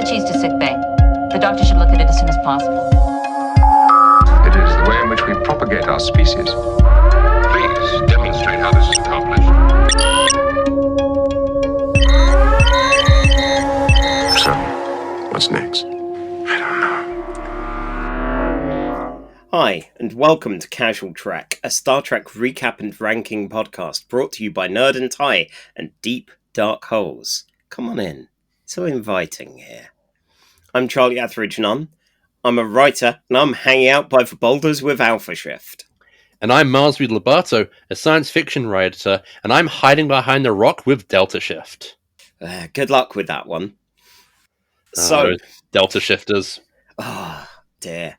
the cheese to sick bay. The doctor should look at it as soon as possible. It is the way in which we propagate our species. Please demonstrate how this is accomplished. So, what's next? I don't know. Hi, and welcome to Casual Trek, a Star Trek recap and ranking podcast brought to you by Nerd and Tie and Deep Dark Holes. Come on in. It's so inviting here. I'm Charlie Atheridge Nunn. I'm a writer, and I'm hanging out by the boulders with Alpha Shift. And I'm Marsby Lobato, a science fiction writer, and I'm hiding behind the rock with Delta Shift. Good luck with that one. So, Delta Shifters. Oh, dear.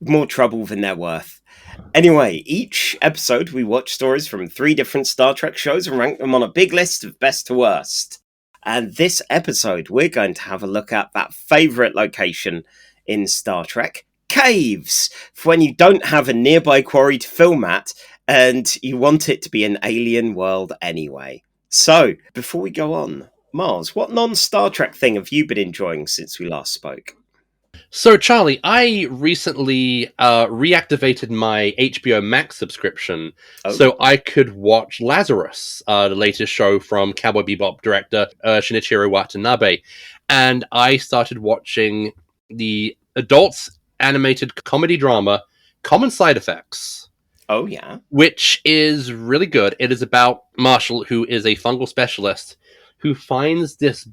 More trouble than they're worth. Anyway, each episode we watch stories from 3 different Star Trek shows and rank them on a big list of best to worst. And this episode, we're going to have a look at that favourite location in Star Trek, caves, for when you don't have a nearby quarry to film at, and you want it to be an alien world anyway. So, before we go on, Mars, what non-Star Trek thing have you been enjoying since we last spoke? So, Charlie, I recently reactivated my HBO Max subscription so I could watch Lazarus, the latest show from Cowboy Bebop director Shinichiro Watanabe. And I started watching the adult animated comedy drama Common Side Effects. Oh, yeah. Which is really good. It is about Marshall, who is a fungal specialist, who finds this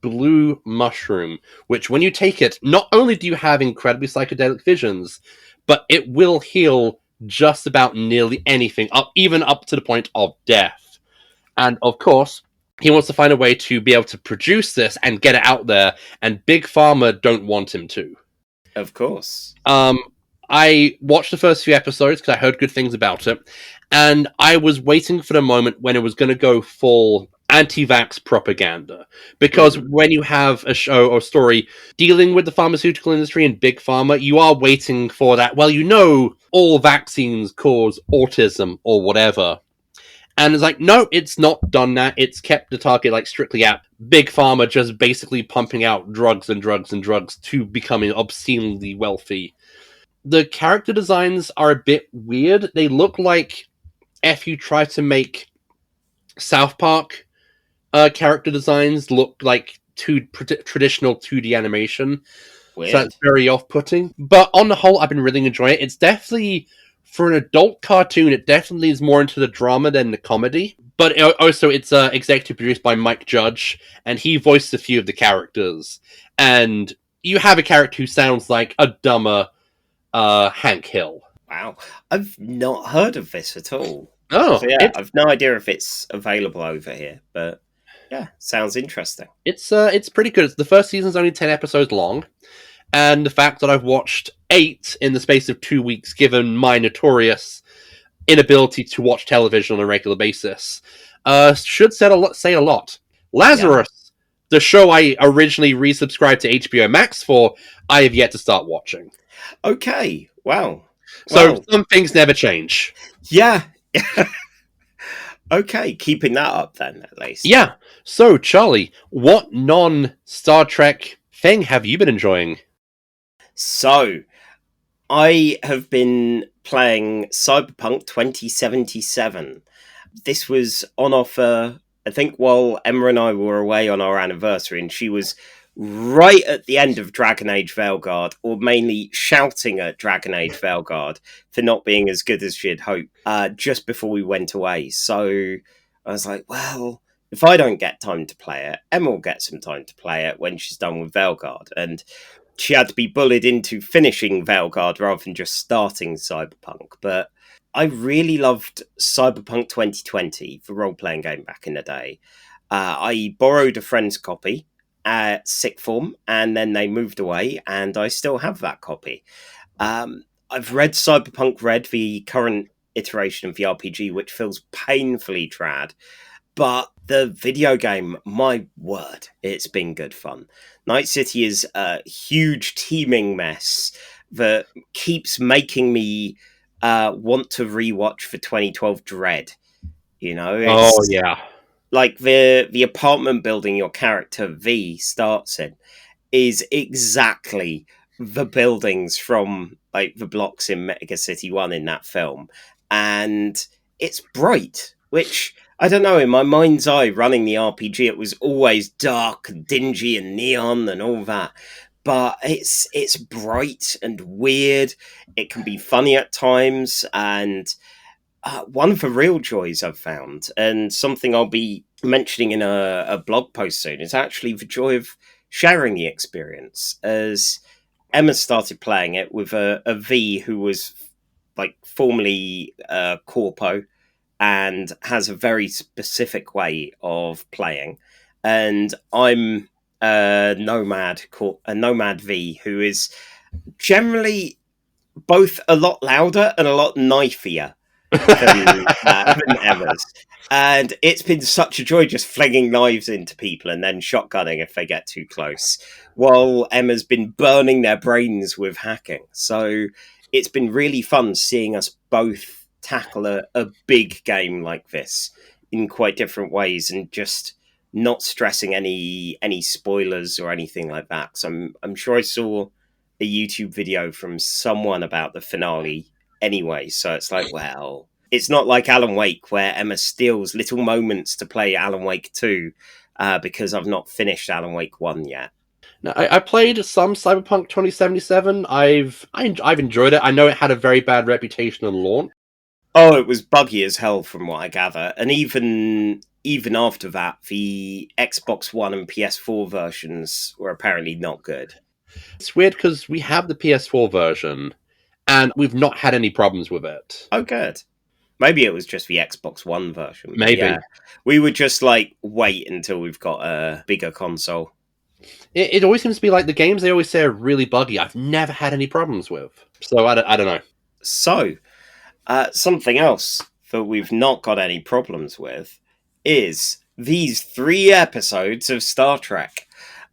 blue mushroom, which when you take it, not only do you have incredibly psychedelic visions, but it will heal just about nearly anything, even up to the point of death. And of course, he wants to find a way to be able to produce this and get it out there, and Big Pharma don't want him to. Of course. I watched the first few episodes because I heard good things about it, and I was waiting for the moment when it was going to go full anti-vax propaganda. Because when you have a show or story dealing with the pharmaceutical industry and Big Pharma, you are waiting for that, well, you know, all vaccines cause autism or whatever. And it's like, no, it's not done that. It's kept the target like strictly at Big Pharma just basically pumping out drugs and drugs and drugs to becoming obscenely wealthy. The character designs are a bit weird. They look like if you try to make South Park character designs look like traditional 2D animation. Weird. So that's very off-putting. But on the whole, I've been really enjoying it. It's definitely, for an adult cartoon, it definitely is more into the drama than the comedy. But also, it's executive produced by Mike Judge, and he voiced a few of the characters. And you have a character who sounds like a dumber Hank Hill. Wow. I've not heard of this at all. Oh, so yeah, I've no idea if it's available over here, but yeah, sounds interesting. It's pretty good. The first season's only 10 episodes long, and the fact that I've watched 8 in the space of 2 weeks, given my notorious inability to watch television on a regular basis, should say a lot. Lazarus, the show I originally resubscribed to HBO Max for, I have yet to start watching. Okay, wow. So some things never change. Yeah. Okay, keeping that up then, at least. Yeah. So, Charlie, what non-Star Trek thing have you been enjoying? So, I have been playing Cyberpunk 2077. This was on offer, I think, while Emma and I were away on our anniversary, and she was right at the end of Dragon Age Veilguard, or mainly shouting at Dragon Age Veilguard for not being as good as she had hoped, just before we went away. So I was like, well, if I don't get time to play it, Emma will get some time to play it when she's done with Veilguard. And she had to be bullied into finishing Veilguard rather than just starting Cyberpunk. But I really loved Cyberpunk 2020, the role-playing game back in the day. I borrowed a friend's copy at sick form, and then they moved away, and I still have that copy. I've read Cyberpunk Red, the current iteration of the RPG, which feels painfully trad, but the video game, my word, it's been good fun. Night City is a huge teeming mess that keeps making me want to rewatch the 2012 Dread. You know? Oh, yeah. Like the apartment building your character V starts in, is exactly the buildings from like the blocks in Mega City 1 in that film. And it's bright, which I don't know, in my mind's eye running the RPG it was always dark and dingy and neon and all that. But it's bright and weird. It can be funny at times, and one of the real joys I've found, and something I'll be mentioning in a blog post soon, is actually the joy of sharing the experience. As Emma started playing it with a V who was like formerly Corpo and has a very specific way of playing, and I'm a Nomad V who is generally both a lot louder and a lot knifier than Emma's. And it's been such a joy just flinging knives into people and then shotgunning if they get too close, while Emma's been burning their brains with hacking. So it's been really fun seeing us both tackle a big game like this in quite different ways and just not stressing any spoilers or anything like that. So I'm sure I saw a YouTube video from someone about the finale anyway, so it's like, well, it's not like Alan Wake where Emma steals little moments to play Alan Wake 2 because I've not finished Alan Wake 1 yet. Now, I played some Cyberpunk 2077. I've enjoyed it. I know it had a very bad reputation on launch. Oh, it was buggy as hell from what I gather, and even after that, the Xbox One and PS4 versions were apparently not good. It's weird because we have the PS4 version, and we've not had any problems with it. Oh, good. Maybe it was just the Xbox One version. Maybe. Yeah, we would just like wait until we've got a bigger console. It always seems to be like the games they always say are really buggy. I've never had any problems with. So I don't know. So, something else that we've not got any problems with is these 3 episodes of Star Trek.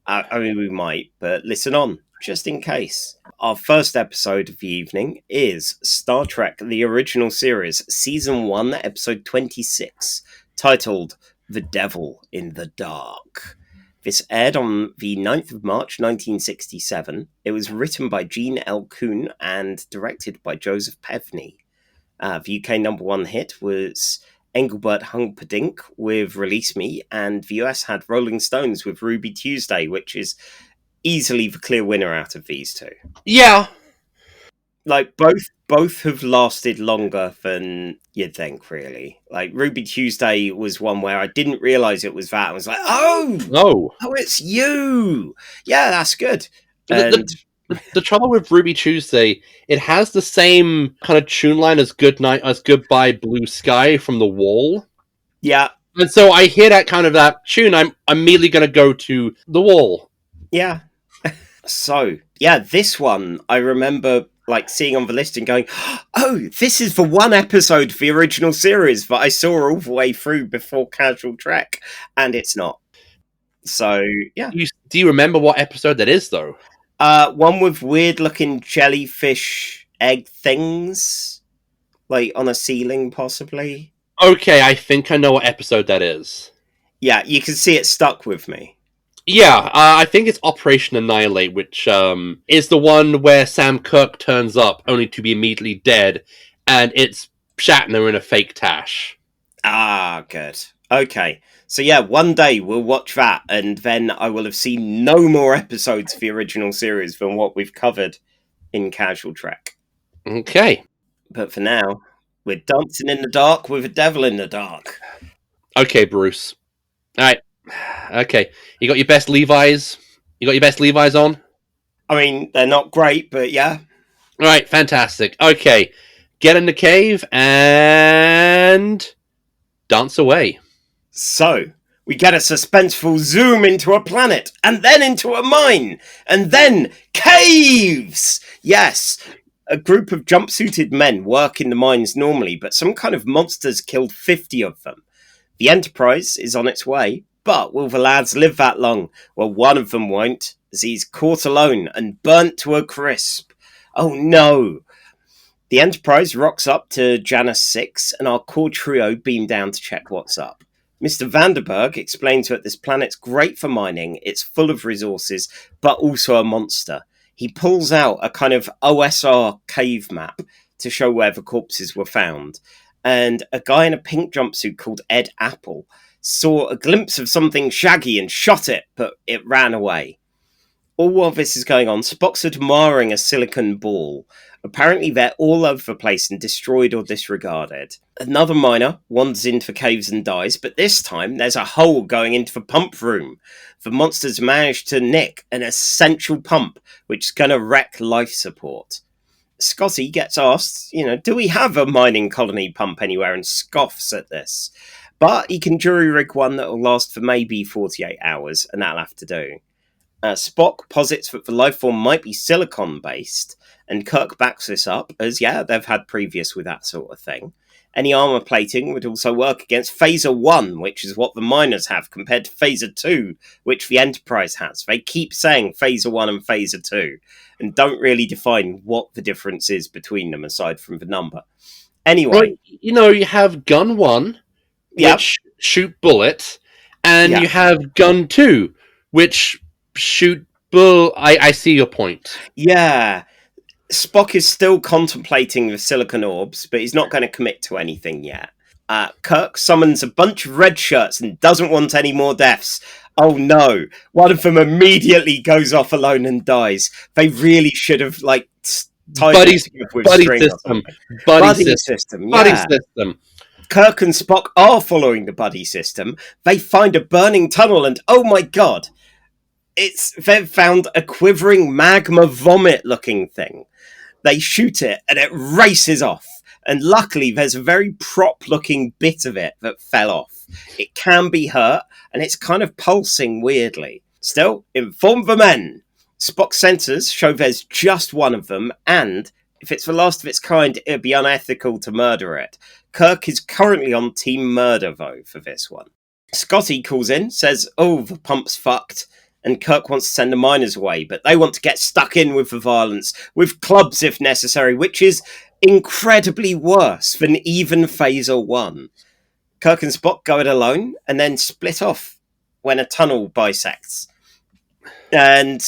I mean, we might, but listen on, just in case. Our first episode of the evening is Star Trek The Original Series, Season 1, Episode 26, titled The Devil in the Dark. This aired on the 9th of March 1967. It was written by Gene L. Kuhn and directed by Joseph Pevney. The UK number 1 hit was Engelbert Humperdinck with Release Me, and the US had Rolling Stones with Ruby Tuesday, which is easily the clear winner out of these two. Yeah. Like, both have lasted longer than you'd think, really. Like, Ruby Tuesday was one where I didn't realise it was that. I was like, oh, it's you! Yeah, that's good. And the trouble with Ruby Tuesday, it has the same kind of tune line as Goodbye Blue Sky from The Wall. Yeah. And so I hear that kind of that tune, I'm immediately going to go to The Wall. Yeah. So, yeah, this one, I remember like seeing on the list and going, oh, this is the one episode of the original series that I saw all the way through before Casual Trek, and it's not. So, yeah. Do you remember what episode that is, though? One with weird-looking jellyfish egg things, like on a ceiling, possibly. Okay, I think I know what episode that is. Yeah, you can see it stuck with me. Yeah, I think it's Operation Annihilate, which is the one where Sam Kirk turns up only to be immediately dead, and it's Shatner in a fake tash. Ah, good. Okay. So yeah, one day we'll watch that, and then I will have seen no more episodes of the original series than what we've covered in Casual Trek. Okay. But for now, we're dancing in the dark with a devil in the dark. Okay, Bruce. Alright. Okay. You got your best Levi's? You got your best Levi's on? I mean, they're not great, but yeah. Alright, fantastic. Okay. Get in the cave and dance away. So, we get a suspenseful zoom into a planet, and then into a mine, and then caves! Yes, a group of jumpsuited men work in the mines normally, but some kind of monsters killed 50 of them. The Enterprise is on its way, but will the lads live that long? Well, one of them won't, as he's caught alone and burnt to a crisp. Oh no! The Enterprise rocks up to Janus 6, and our core trio beam down to check what's up. Mr. Vanderberg explains that this planet's great for mining, it's full of resources, but also a monster. He pulls out a kind of OSR cave map to show where the corpses were found. And a guy in a pink jumpsuit called Ed Apple saw a glimpse of something shaggy and shot it, but it ran away. All while this is going on, Spock's admiring a silicon ball. Apparently they're all over the place and destroyed or disregarded. Another miner wanders into the caves and dies, but this time there's a hole going into the pump room. The monsters managed to nick an essential pump, which is going to wreck life support. Scotty gets asked, do we have a mining colony pump anywhere, and scoffs at this. But he can jury rig one that will last for maybe 48 hours, and that'll have to do. Spock posits that the life form might be silicon-based, and Kirk backs this up, as they've had previous with that sort of thing. Any armor plating would also work against Phaser 1, which is what the miners have, compared to Phaser 2, which the Enterprise has. They keep saying Phaser 1 and Phaser 2, and don't really define what the difference is between them, aside from the number. Anyway. Well, you have Gun 1, which shoot bullets, and you have Gun 2, which shoot bull. I see your point. Yeah. Spock is still contemplating the silicon orbs, but he's not going to commit to anything yet. Kirk summons a bunch of red shirts and doesn't want any more deaths. Oh no, one of them immediately goes off alone and dies. They really should have, tied buddy system. Buddy system. Kirk and Spock are following the buddy system. They find a burning tunnel and, oh my god, they've found a quivering magma vomit looking thing. They shoot it and it races off. And luckily there's a very prop looking bit of it that fell off. It can be hurt and it's kind of pulsing weirdly. Still, inform the men. Spock's sensors show there's just one of them, and if it's the last of its kind, it would be unethical to murder it. Kirk is currently on Team Murder, though, for this one. Scotty calls in, says, the pump's fucked. And Kirk wants to send the miners away, but they want to get stuck in with the violence, with clubs if necessary, which is incredibly worse than even Phaser 1. Kirk and Spock go it alone, and then split off when a tunnel bisects. And,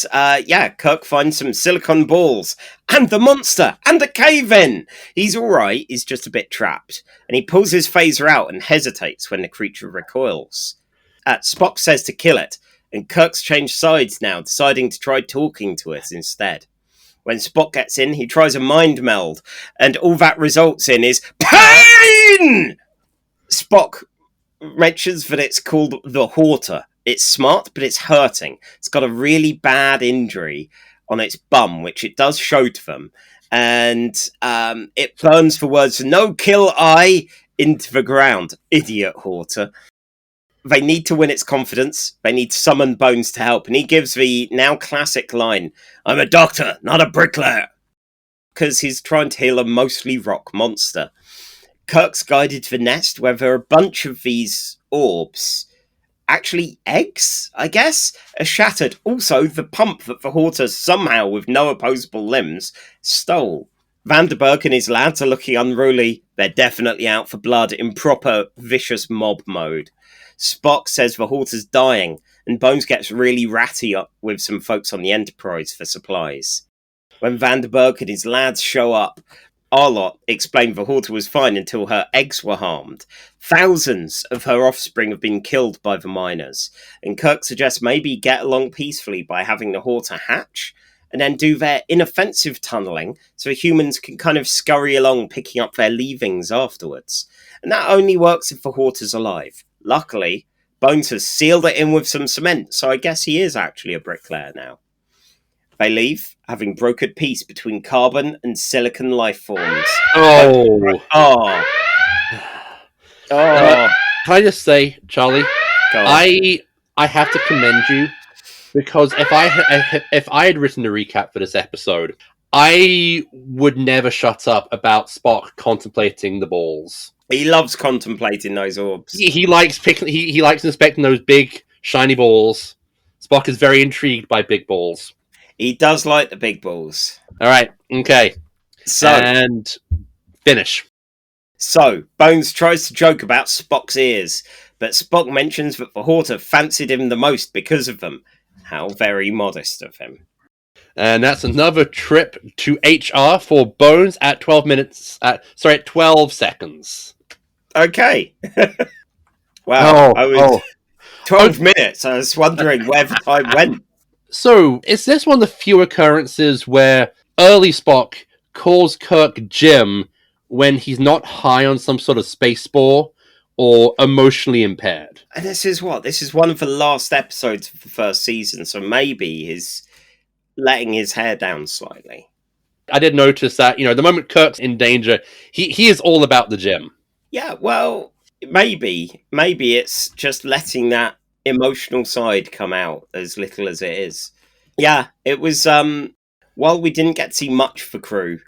Kirk finds some silicon balls, and the monster, and a cave-in! He's alright, he's just a bit trapped. And he pulls his phaser out and hesitates when the creature recoils. Spock says to kill it, and Kirk's changed sides now, deciding to try talking to it instead. When Spock gets in, he tries a mind meld, and all that results in is pain! Spock mentions that it's called the Horta. It's smart, but it's hurting. It's got a really bad injury on its bum, which it does show to them. And it burns the words, "No kill I," into the ground. Idiot Horta. They need to win its confidence. They need to summon Bones to help. And he gives the now classic line, "I'm a doctor, not a bricklayer." Because he's trying to heal a mostly rock monster. Kirk's guided to the nest where there are a bunch of these orbs. Actually, eggs, I guess, are shattered. Also, the pump that the Horta somehow, with no opposable limbs, stole. Vanderberg and his lads are looking unruly. They're definitely out for blood in proper vicious mob mode. Spock says the Horta's dying, and Bones gets really ratty up with some folks on the Enterprise for supplies. When Vanderberg and his lads show up, our lot explained the Horta was fine until her eggs were harmed. Thousands of her offspring have been killed by the miners, and Kirk suggests maybe get along peacefully by having the Horta hatch, and then do their inoffensive tunneling so humans can kind of scurry along picking up their leavings afterwards. And that only works if the Horta's alive. Luckily, Bones has sealed it in with some cement, so I guess he is actually a bricklayer now. They leave, having brokered peace between carbon and silicon life forms. Oh. Oh. Can I just say, Charlie, I have to commend you, because if I had written a recap for this episode, I would never shut up about Spock contemplating the balls. He loves contemplating those orbs. He likes picking. He likes inspecting those big shiny balls. Spock is very intrigued by big balls. He does like the big balls. All right. Okay. And finish. So, Bones tries to joke about Spock's ears, but Spock mentions that the Horta fancied him the most because of them. How very modest of him. And that's another trip to HR for Bones at 12 seconds. Okay. Wow. Oh. 12 minutes. I was wondering where the time went. So, is this one of the few occurrences where early Spock calls Kirk Jim when he's not high on some sort of space spore or emotionally impaired? And this is one of the last episodes of the first season, so maybe he's letting his hair down slightly. I did notice that, the moment Kirk's in danger, he is all about the Jim. Yeah, well, maybe it's just letting that emotional side come out as little as it is. Yeah, it was, while we didn't get to see much for crew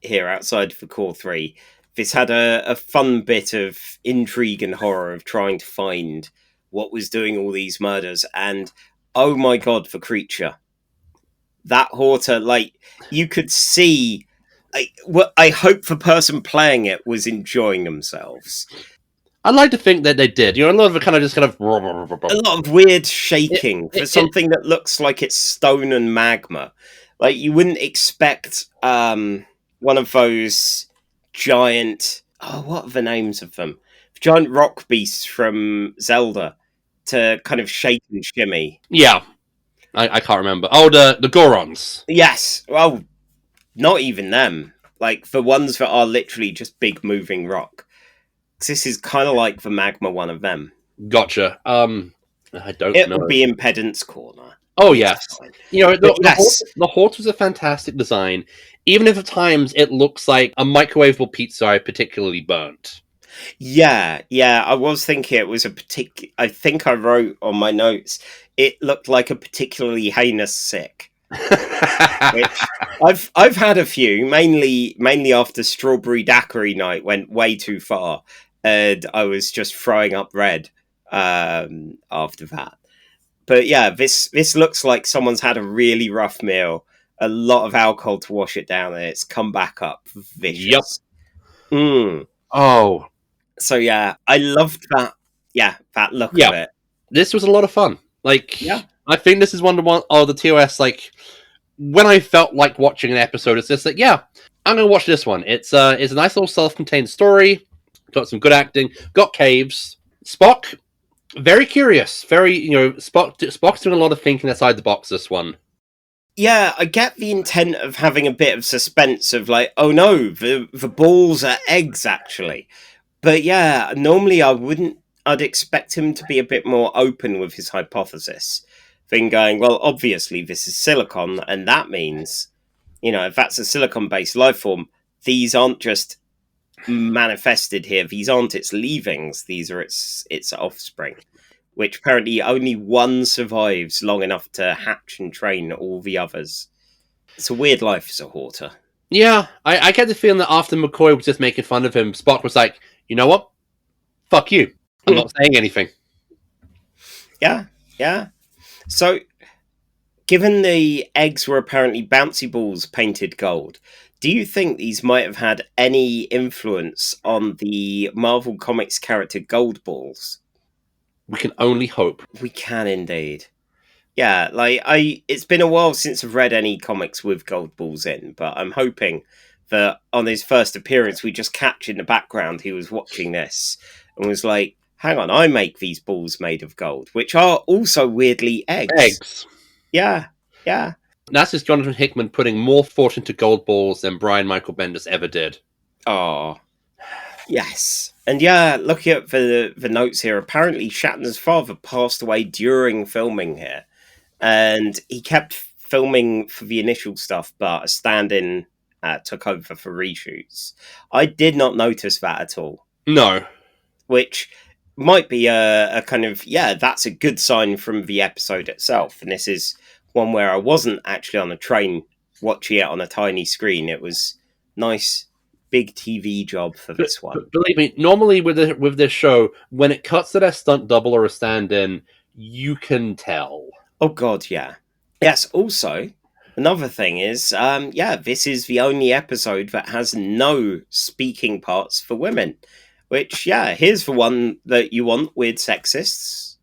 here outside for Core 3, this had a fun bit of intrigue and horror of trying to find what was doing all these murders, and oh my god, the creature. That Horta, you could see, I hope the person playing it was enjoying themselves. I'd like to think that they did. A lot of it kind of A lot of weird shaking for something that looks like it's stone and magma. You wouldn't expect one of those giant... Oh, what are the names of them? Giant rock beasts from Zelda to kind of shake and shimmy. Yeah. I can't remember. Oh, the Gorons. Yes. Well, not even them. The ones that are literally just big moving rock. Because this is kind of like the magma one of them. Gotcha. I don't know. It would be in Pedant's Corner. Oh, yes. The Horta was a fantastic design, even if at times it looks like a microwavable pizza I particularly burnt. Yeah. I was thinking it was I think I wrote on my notes, it looked like a particularly heinous sick. Which I've had a few, mainly after Strawberry Daiquiri night went way too far, and I was just throwing up red after that. But yeah, this looks like someone's had a really rough meal, a lot of alcohol to wash it down, and it's come back up vicious. Yep. Oh. So yeah, I loved that. Yeah, that look of it. This was a lot of fun. I think this is one of the TOS, when I felt like watching an episode, it's just I'm going to watch this one. It's a nice little self-contained story, got some good acting, got caves. Spock, very curious, Spock's doing a lot of thinking outside the box, this one. Yeah, I get the intent of having a bit of suspense of oh no, the balls are eggs, actually. But yeah, normally I'd expect him to be a bit more open with his hypothesis. Thing going, well, obviously this is silicon, and that means, if that's a silicon-based life form, these aren't just manifested here. These aren't its leavings. These are its offspring, which apparently only one survives long enough to hatch and train all the others. It's a weird life as a Horta. Yeah, I get the feeling that after McCoy was just making fun of him, Spock was like, you know what? Fuck you. I'm not saying anything. Yeah. So, given the eggs were apparently bouncy balls painted gold, do you think these might have had any influence on the Marvel Comics character Gold Balls? We can only hope. We can indeed. Yeah, it's been a while since I've read any comics with Gold Balls in, but I'm hoping that on his first appearance we just catch in the background he was watching this and was like, hang on, I make these balls made of gold, which are also weirdly eggs. Yeah. That's just Jonathan Hickman putting more thought into Gold Balls than Brian Michael Bendis ever did. Oh, yes. And yeah, looking at the notes here, apparently Shatner's father passed away during filming here. And he kept filming for the initial stuff, but a stand-in took over for reshoots. I did not notice that at all. No. Which might be a kind of, that's a good sign from the episode itself. And this is one where I wasn't actually on a train watching it on a tiny screen. It was nice, big TV job for this one. Believe me, normally with this show, when it cuts to their stunt double or a stand-in, you can tell. Oh god, yeah. Yes, also, another thing is, this is the only episode that has no speaking parts for women. Which, yeah, here's the one that you want with sexists.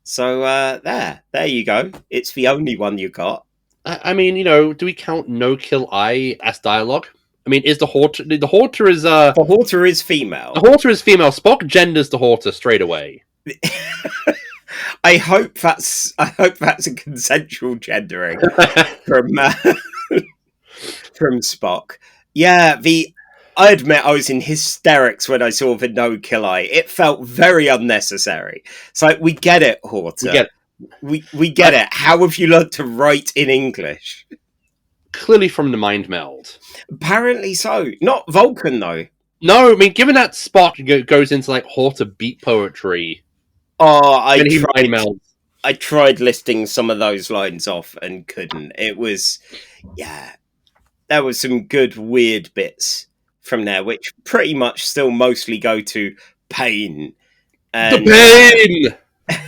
So there you go. It's the only one you got. I mean, do we count No Kill I as dialogue? I mean, is the Horta is The Horta is female. the Horta is female? Spock genders the Horta straight away. I hope that's a consensual gendering from from Spock. Yeah, I admit I was in hysterics when I saw the No Kill I. It felt very unnecessary. It's like, we get it, Horta. We get it. How have you learned to write in English? Clearly from the mind meld. Apparently so. Not Vulcan, though. No, I mean, given that Spock goes into like Horta beat poetry. Oh, I tried listing some of those lines off and couldn't. It was, yeah, there was some good weird bits from there, which pretty much still mostly go to pain. And, the pain!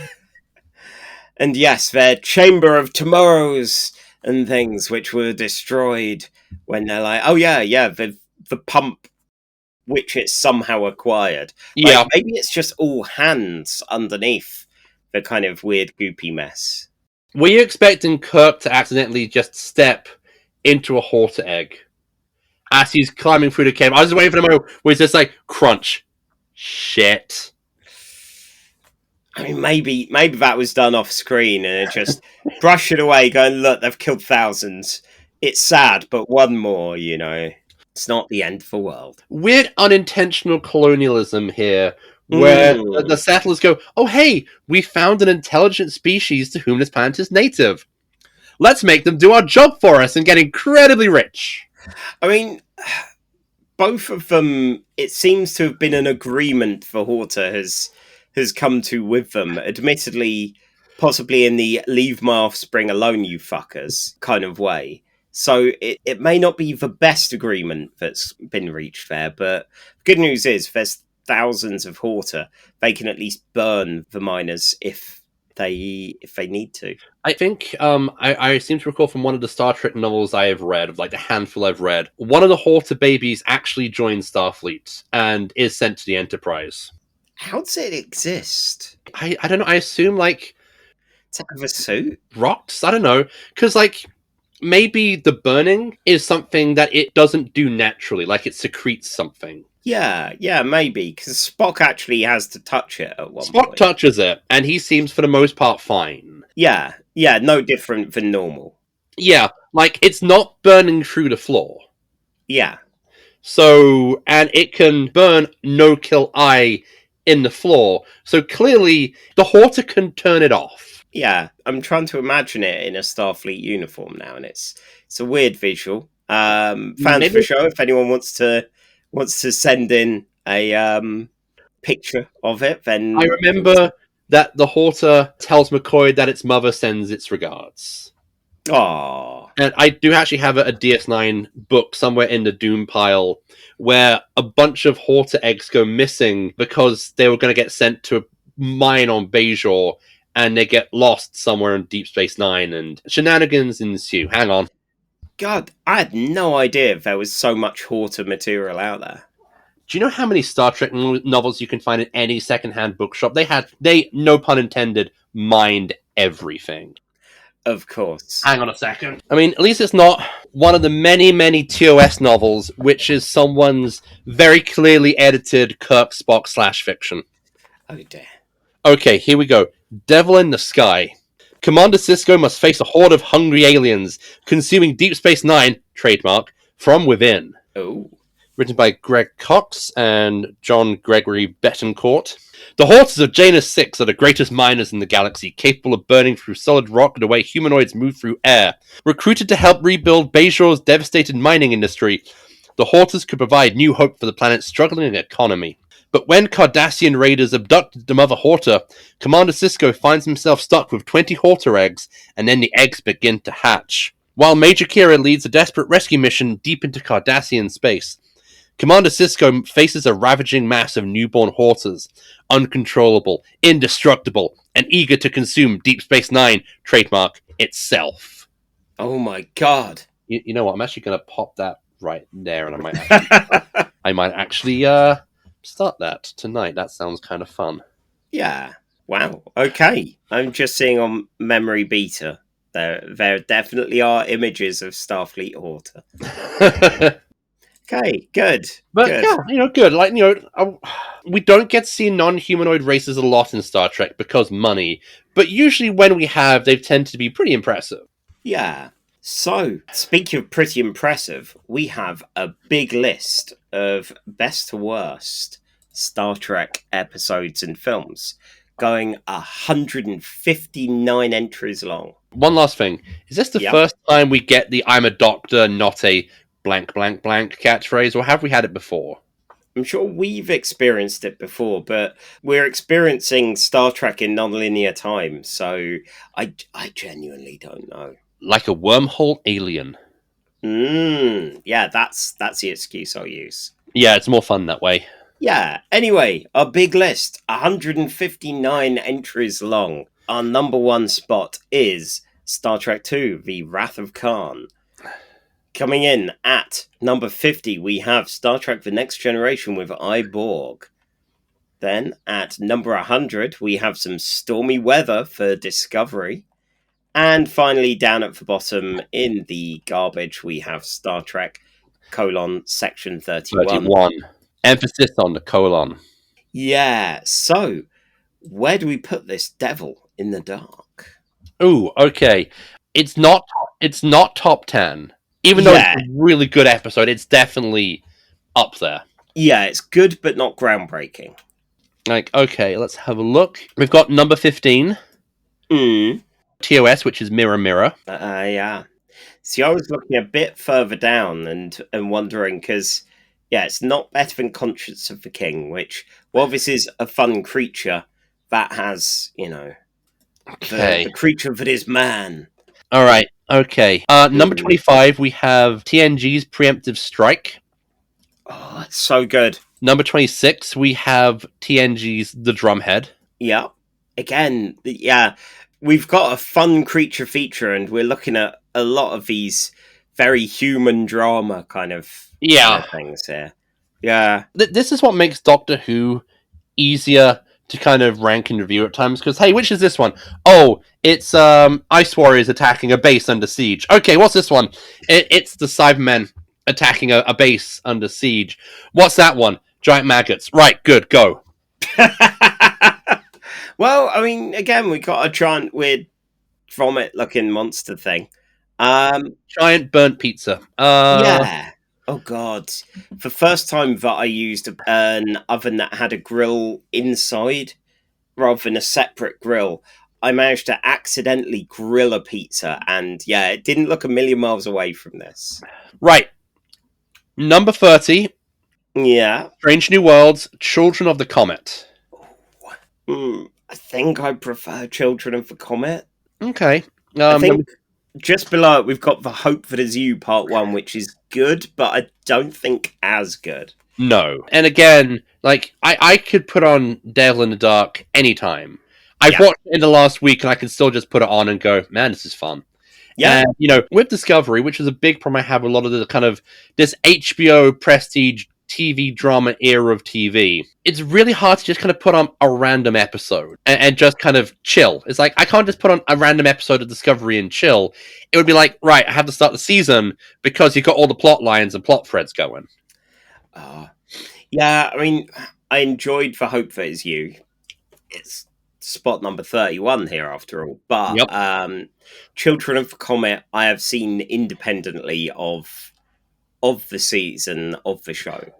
And yes, their chamber of tomorrows and things which were destroyed when they're like, oh yeah, the pump which it's somehow acquired. Yeah. Like, maybe it's just all hands underneath the kind of weird goopy mess. Were you expecting Kirk to accidentally just step into a Horta egg as he's climbing through the cave? I was just waiting for the moment where he's just like, crunch. Shit. I mean, maybe that was done off screen and it just brushed it away, going, look, they've killed thousands. It's sad, but one more, It's not the end of the world. Weird unintentional colonialism here, where the settlers go, oh hey, we found an intelligent species to whom this planet is native. Let's make them do our job for us and get incredibly rich. I mean, both of them, it seems to have been an agreement for Horta has come to with them. Admittedly, possibly in the leave my offspring alone, you fuckers kind of way. So it may not be the best agreement that's been reached there, but good news is there's thousands of Horta. They can at least burn the miners if they need to. I think I seem to recall from one of the Star Trek novels I have read, of like the handful I've read, one of the Horta babies actually joins Starfleet and is sent to the Enterprise. How does it exist? I don't know. I assume like to have a suit? Rocks? I don't know. Because like maybe the burning is something that it doesn't do naturally, like it secretes something. Yeah, maybe, because Spock actually has to touch it at one point. Spock touches it, and he seems for the most part fine. Yeah, no different than normal. Yeah, like it's not burning through the floor. Yeah. So, and it can burn No Kill I in the floor, so clearly the Horta can turn it off. Yeah, I'm trying to imagine it in a Starfleet uniform now, and it's a weird visual. Fans for the show, if anyone wants to send in a picture of it, then... I remember that the Horta tells McCoy that its mother sends its regards. Aww. And I do actually have a DS9 book somewhere in the Doom pile where a bunch of Horta eggs go missing because they were going to get sent to a mine on Bajor, and they get lost somewhere in Deep Space Nine, and shenanigans ensue. Hang on. God, I had no idea there was so much Horta material out there. Do you know how many Star Trek novels you can find in any secondhand bookshop? They, no pun intended, mined everything. Of course. Hang on a second. I mean, at least it's not one of the many, many TOS novels, which is someone's very clearly edited Kirk Spock / fiction. Oh dear. Okay, here we go. Devil in the Sky. Commander Sisko must face a horde of hungry aliens, consuming Deep Space Nine, trademark, from within. Oh. Written by Greg Cox and John Gregory Betancourt. The Hortas of Janus 6 are the greatest miners in the galaxy, capable of burning through solid rock the way humanoids move through air. Recruited to help rebuild Bajor's devastated mining industry, the Hortas could provide new hope for the planet's struggling economy. But when Cardassian raiders abducted the mother Horta, Commander Sisko finds himself stuck with 20 Horta eggs, and then the eggs begin to hatch. While Major Kira leads a desperate rescue mission deep into Cardassian space, Commander Sisko faces a ravaging mass of newborn Hortas, uncontrollable, indestructible, and eager to consume Deep Space Nine, trademark, itself. Oh my god. You know what, I'm actually going to pop that right there, and I might actually start that tonight. That sounds kind of fun. Yeah. Wow. Okay. I'm just seeing on Memory Beta. There definitely are images of Starfleet Horta. Okay, good. But good. yeah, good. Like, we don't get to see non-humanoid races a lot in Star Trek because money. But usually when we have, they tend to be pretty impressive. Yeah. So, speaking of pretty impressive, we have a big list of best to worst Star Trek episodes and films, going 159 entries long. One last thing. Is this the first time we get the I'm a doctor, not a blank, blank, blank catchphrase, or have we had it before? I'm sure we've experienced it before, but we're experiencing Star Trek in non-linear time, so I genuinely don't know. Like a wormhole alien. Yeah, that's the excuse I'll use. Yeah, it's more fun that way. Yeah, anyway, our big list, 159 entries long. Our number one spot is Star Trek II, The Wrath of Khan. Coming in at number 50, we have Star Trek The Next Generation with Borg. Then at number 100, we have some stormy weather for Discovery. And finally, down at the bottom in the garbage, we have Star Trek, Section 31. Emphasis on the colon. Yeah, so where do we put this devil in the dark? Ooh, okay. It's not top 10. Even though it's a really good episode, it's definitely up there. Yeah, it's good, but not groundbreaking. Like, okay, let's have a look. We've got number 15. TOS, which is Mirror Mirror. Yeah. See, I was looking a bit further down and wondering, because, it's not better than Conscience of the King, which, while this is a fun creature, that has, the creature that is man. All right, okay. Number 25, we have TNG's Preemptive Strike. Oh, that's so good. Number 26, we have TNG's The Drumhead. Yeah. Again, we've got a fun creature feature, and we're looking at a lot of these very human drama kind of things here. Yeah. This is what makes Doctor Who easier to kind of rank and review at times, because, hey, which is this one? Oh, it's Ice Warriors attacking a base under siege. Okay, what's this one? It's the Cybermen attacking a base under siege. What's that one? Giant maggots. Right, good, go. Well, I mean, again, we got a giant weird vomit-looking monster thing. Giant burnt pizza. Yeah. Oh, God. The first time that I used an oven that had a grill inside rather than a separate grill, I managed to accidentally grill a pizza, and it didn't look a million miles away from this. Right. Number 30. Yeah. Strange New Worlds, Children of the Comet. I think I prefer Children of the Comet. Okay. I think just below it, we've got The Hope That Is You, Part 1, which is good, but I don't think as good. No. And again, like, I could put on Devil in the Dark anytime. I've watched it in the last week, and I can still just put it on and go, man, this is fun. Yeah. And, with Discovery, which is a big problem I have a lot of the kind of this HBO prestige TV drama era of TV, it's really hard to just kind of put on a random episode and just kind of chill. It's like, I can't just put on a random episode of Discovery and chill. It would be like, right, I have to start the season because you've got all the plot lines and plot threads going. Yeah, I mean, I enjoyed The Hope That Is You. It's spot number 31 here after all, but Children of the Comet I have seen independently of the season of the show.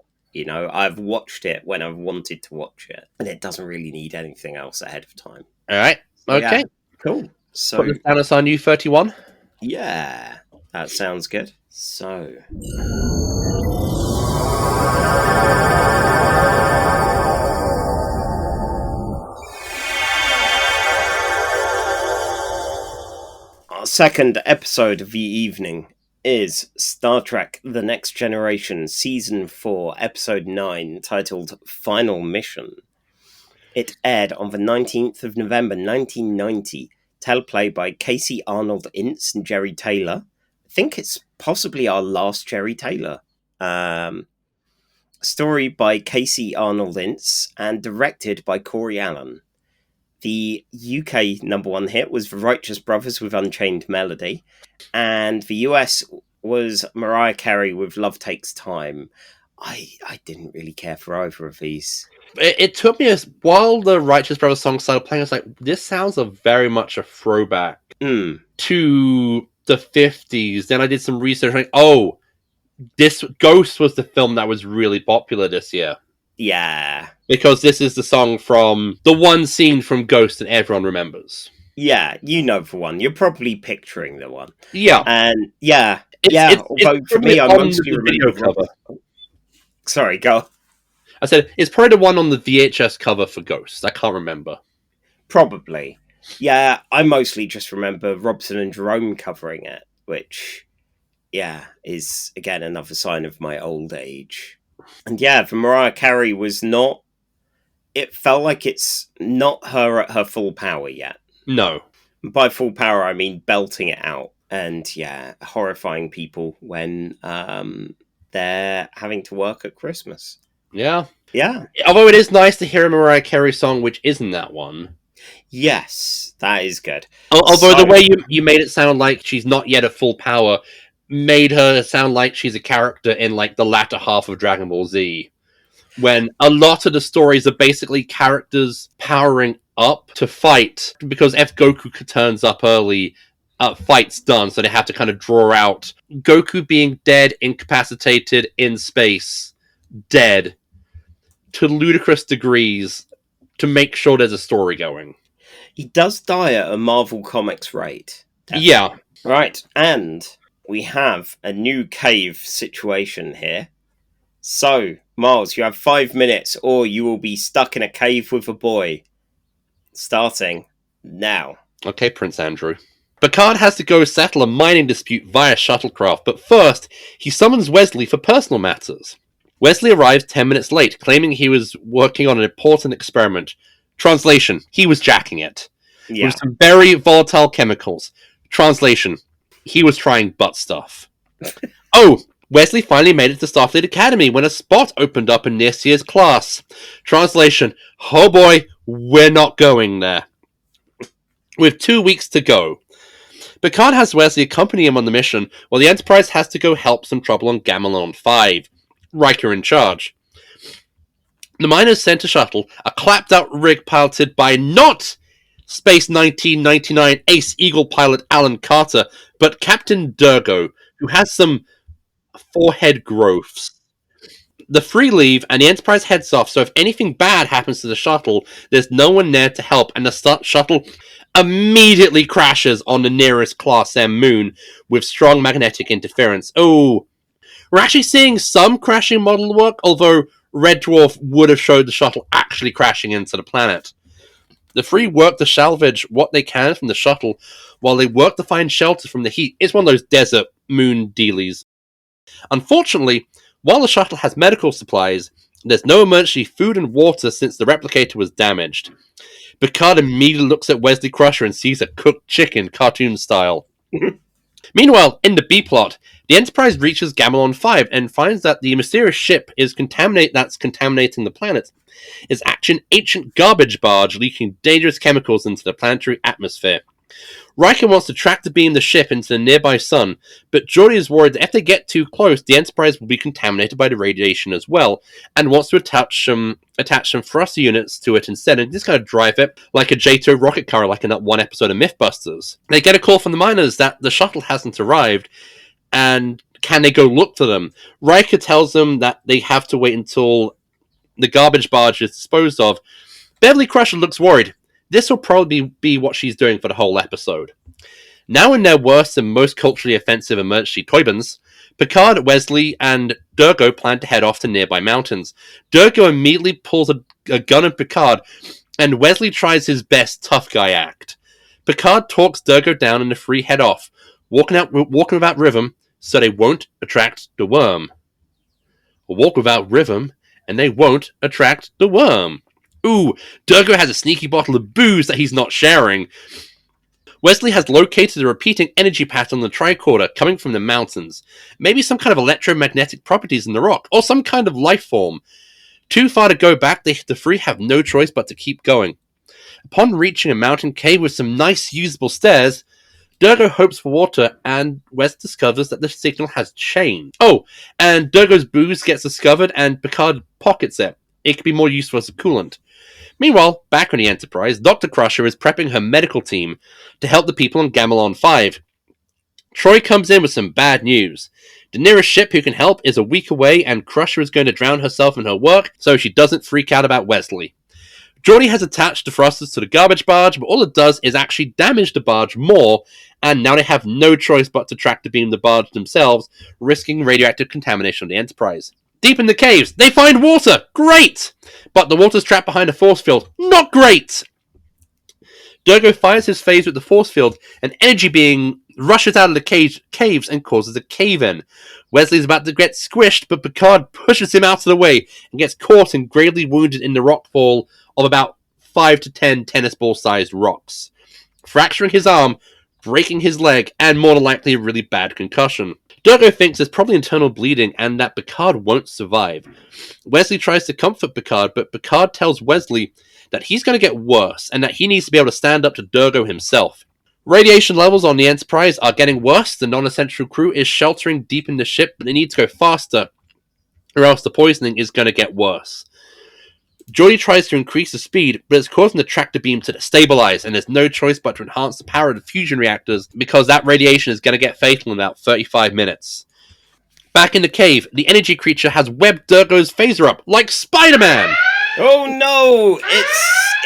I've watched it when I've wanted to watch it, and it doesn't really need anything else ahead of time. All right. Okay. Cool. So put this down as our new 31. Yeah, that sounds good. So our second episode of the evening is Star Trek The Next Generation, Season 4, Episode 9, titled Final Mission. It aired on the 19th of November 1990, teleplay by Casey Arnold Ince and Jerry Taylor. I think it's possibly our last Jerry Taylor Story by Casey Arnold Ince and directed by Corey Allen. The UK number one hit was The Righteous Brothers with Unchained Melody, and the US was Mariah Carey with Love Takes Time. I didn't really care for either of these. It took me while the Righteous Brothers song started playing, I was like, this sounds very much a throwback to the 50s. Then I did some research, like, oh, this Ghost was the film that was really popular this year. Yeah. Because this is the song from the one scene from Ghost that everyone remembers. Yeah, you know the one. You're probably picturing the one. Yeah. And yeah. Although for me, I mostly remember the cover. Sorry, go. I said, it's probably the one on the VHS cover for Ghost. I can't remember. Probably. Yeah, I mostly just remember Robson and Jerome covering it, which, yeah, is, again, another sign of my old age. And yeah, the Mariah Carey was not... It felt like it's not her at her full power yet. No. By full power, I mean belting it out. And yeah, horrifying people when they're having to work at Christmas. Yeah. Yeah. Although it is nice to hear a Mariah Carey song which isn't that one. Yes, that is good. Although the way you made it sound like she's not yet at full power made her sound like she's a character in like the latter half of Dragon Ball Z. When a lot of the stories are basically characters powering up to fight, because if Goku turns up early, fight's done, so they have to kind of draw out Goku being dead, incapacitated, in space, dead, to ludicrous degrees, to make sure there's a story going. He does die at a Marvel Comics rate. Definitely. Yeah. Right, and we have a new cave situation here. So, Miles, you have 5 minutes, or you will be stuck in a cave with a boy. Starting now. Okay, Prince Andrew. Picard has to go settle a mining dispute via shuttlecraft, but first, he summons Wesley for personal matters. Wesley arrives 10 minutes late, claiming he was working on an important experiment. Translation, he was jacking it. Yeah. With some very volatile chemicals. Translation, he was trying butt stuff. Oh! Wesley finally made it to Starfleet Academy when a spot opened up in this year's class. Translation, oh boy, we're not going there. With 2 weeks to go. Picard has Wesley accompany him on the mission, while the Enterprise has to go help some trouble on Gamelon 5. Riker in charge. The miners sent a shuttle, a clapped-out rig piloted by not Space 1999 Ace Eagle pilot Alan Carter, but Captain Durgo, who has some forehead growths. The three leave, and the Enterprise heads off, so if anything bad happens to the shuttle, there's no one there to help, and the shuttle immediately crashes on the nearest Class M moon with strong magnetic interference. Oh, we're actually seeing some crashing model work, although Red Dwarf would have showed the shuttle actually crashing into the planet. The three work to salvage what they can from the shuttle, while they work to find shelter from the heat. It's one of those desert moon dealies. Unfortunately, while the shuttle has medical supplies, there's no emergency food and water since the replicator was damaged. Picard immediately looks at Wesley Crusher and sees a cooked chicken, cartoon style. Meanwhile, in the B-plot, the Enterprise reaches Gamelon 5 and finds that the mysterious ship that's contaminating the planet is actually an ancient garbage barge leaking dangerous chemicals into the planetary atmosphere. Riker wants to track the beam the ship into the nearby sun, but Geordi is worried that if they get too close, the Enterprise will be contaminated by the radiation as well, and wants to attach some thruster units to it instead, and just kind of drive it like a J2 rocket car, like in that one episode of Mythbusters. They get a call from the miners that the shuttle hasn't arrived, and can they go look for them? Riker tells them that they have to wait until the garbage barge is disposed of. Wesley Crusher looks worried. This will probably be what she's doing for the whole episode. Now in their worst and most culturally offensive emergency toybans, Picard, Wesley, and Durgo plan to head off to nearby mountains. Durgo immediately pulls a gun at Picard, and Wesley tries his best tough guy act. Picard talks Durgo down and the three head off, walking without rhythm so they won't attract the worm. Walk without rhythm, and they won't attract the worm. Ooh, Durgo has a sneaky bottle of booze that he's not sharing. Wesley has located a repeating energy pattern on the tricorder coming from the mountains. Maybe some kind of electromagnetic properties in the rock, or some kind of life form. Too far to go back, the three have no choice but to keep going. Upon reaching a mountain cave with some nice usable stairs, Durgo hopes for water, and Wes discovers that the signal has changed. Oh, and Durgo's booze gets discovered, and Picard pockets it. It could be more useful as a coolant. Meanwhile, back on the Enterprise, Dr. Crusher is prepping her medical team to help the people on Gamelon 5. Troy comes in with some bad news. The nearest ship who can help is a week away, and Crusher is going to drown herself in her work so she doesn't freak out about Wesley. Geordi has attached the thrusters to the garbage barge, but all it does is actually damage the barge more, and now they have no choice but to tractor beam the barge themselves, risking radioactive contamination on the Enterprise. Deep in the caves, they find water! Great! But the water's trapped behind a force field. Not great! Durgo fires his phase with the force field, and energy being rushes out of the caves and causes a cave-in. Wesley's about to get squished, but Picard pushes him out of the way and gets caught and gravely wounded in the rockfall of about 5 to 10 tennis ball-sized rocks, fracturing his arm, breaking his leg, and more than likely a really bad concussion. Durgo thinks there's probably internal bleeding and that Picard won't survive. Wesley tries to comfort Picard, but Picard tells Wesley that he's going to get worse and that he needs to be able to stand up to Durgo himself. Radiation levels on the Enterprise are getting worse. The non-essential crew is sheltering deep in the ship, but they need to go faster, or else the poisoning is going to get worse. Geordi tries to increase the speed, but it's causing the tractor beam to destabilize, and there's no choice but to enhance the power of the fusion reactors because that radiation is going to get fatal in about 35 minutes. Back in the cave, the energy creature has webbed Durgo's phaser up like Spider-Man! Oh no!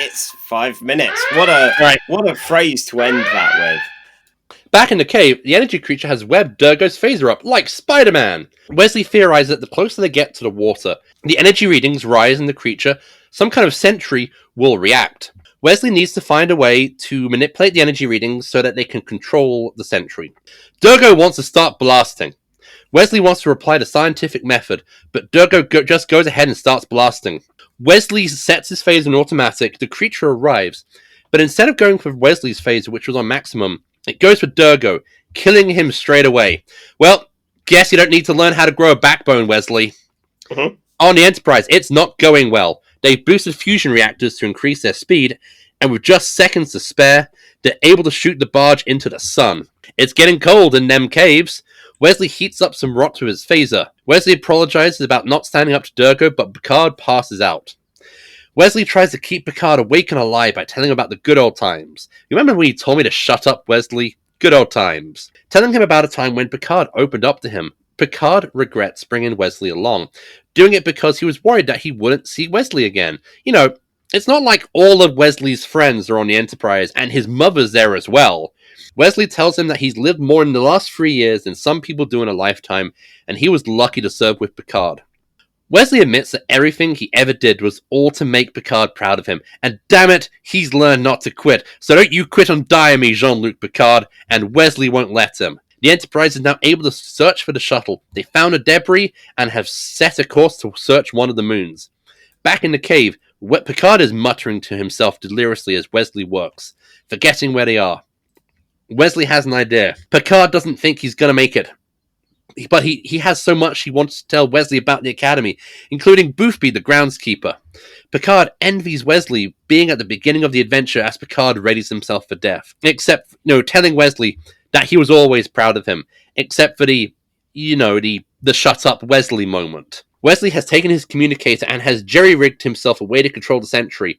It's 5 minutes. What a phrase to end that with. Back in the cave, the energy creature has webbed Durgo's phaser up like Spider-Man. Wesley theorizes that the closer they get to the water, the energy readings rise in the creature, some kind of sentry will react. Wesley needs to find a way to manipulate the energy readings so that they can control the sentry. Durgo wants to start blasting. Wesley wants to apply the scientific method, but Durgo just goes ahead and starts blasting. Wesley sets his phaser on automatic, the creature arrives, but instead of going for Wesley's phaser, which was on maximum, it goes for Durgo, killing him straight away. Well, guess you don't need to learn how to grow a backbone, Wesley. Mm-hmm. On the Enterprise, it's not going well. They've boosted fusion reactors to increase their speed, and with just seconds to spare, they're able to shoot the barge into the sun. It's getting cold in them caves. Wesley heats up some rocks with his phaser. Wesley apologizes about not standing up to Durgo, but Picard passes out. Wesley tries to keep Picard awake and alive by telling him about the good old times. You remember when you told me to shut up, Wesley? Good old times. Telling him about a time when Picard opened up to him. Picard regrets bringing Wesley along, doing it because he was worried that he wouldn't see Wesley again. You know, it's not like all of Wesley's friends are on the Enterprise, and his mother's there as well. Wesley tells him that he's lived more in the last 3 years than some people do in a lifetime, and he was lucky to serve with Picard. Wesley admits that everything he ever did was all to make Picard proud of him, and damn it, he's learned not to quit. So don't you quit on die me, Jean-Luc Picard, and Wesley won't let him. The Enterprise is now able to search for the shuttle. They found a debris and have set a course to search one of the moons. Back in the cave, Picard is muttering to himself deliriously as Wesley works, forgetting where they are. Wesley has an idea. Picard doesn't think he's going to make it. But he has so much he wants to tell Wesley about the Academy, including Boothby, the groundskeeper. Picard envies Wesley being at the beginning of the adventure as Picard readies himself for death. Except, telling Wesley that he was always proud of him. Except for the shut up Wesley moment. Wesley has taken his communicator and has jerry-rigged himself a way to control the sentry.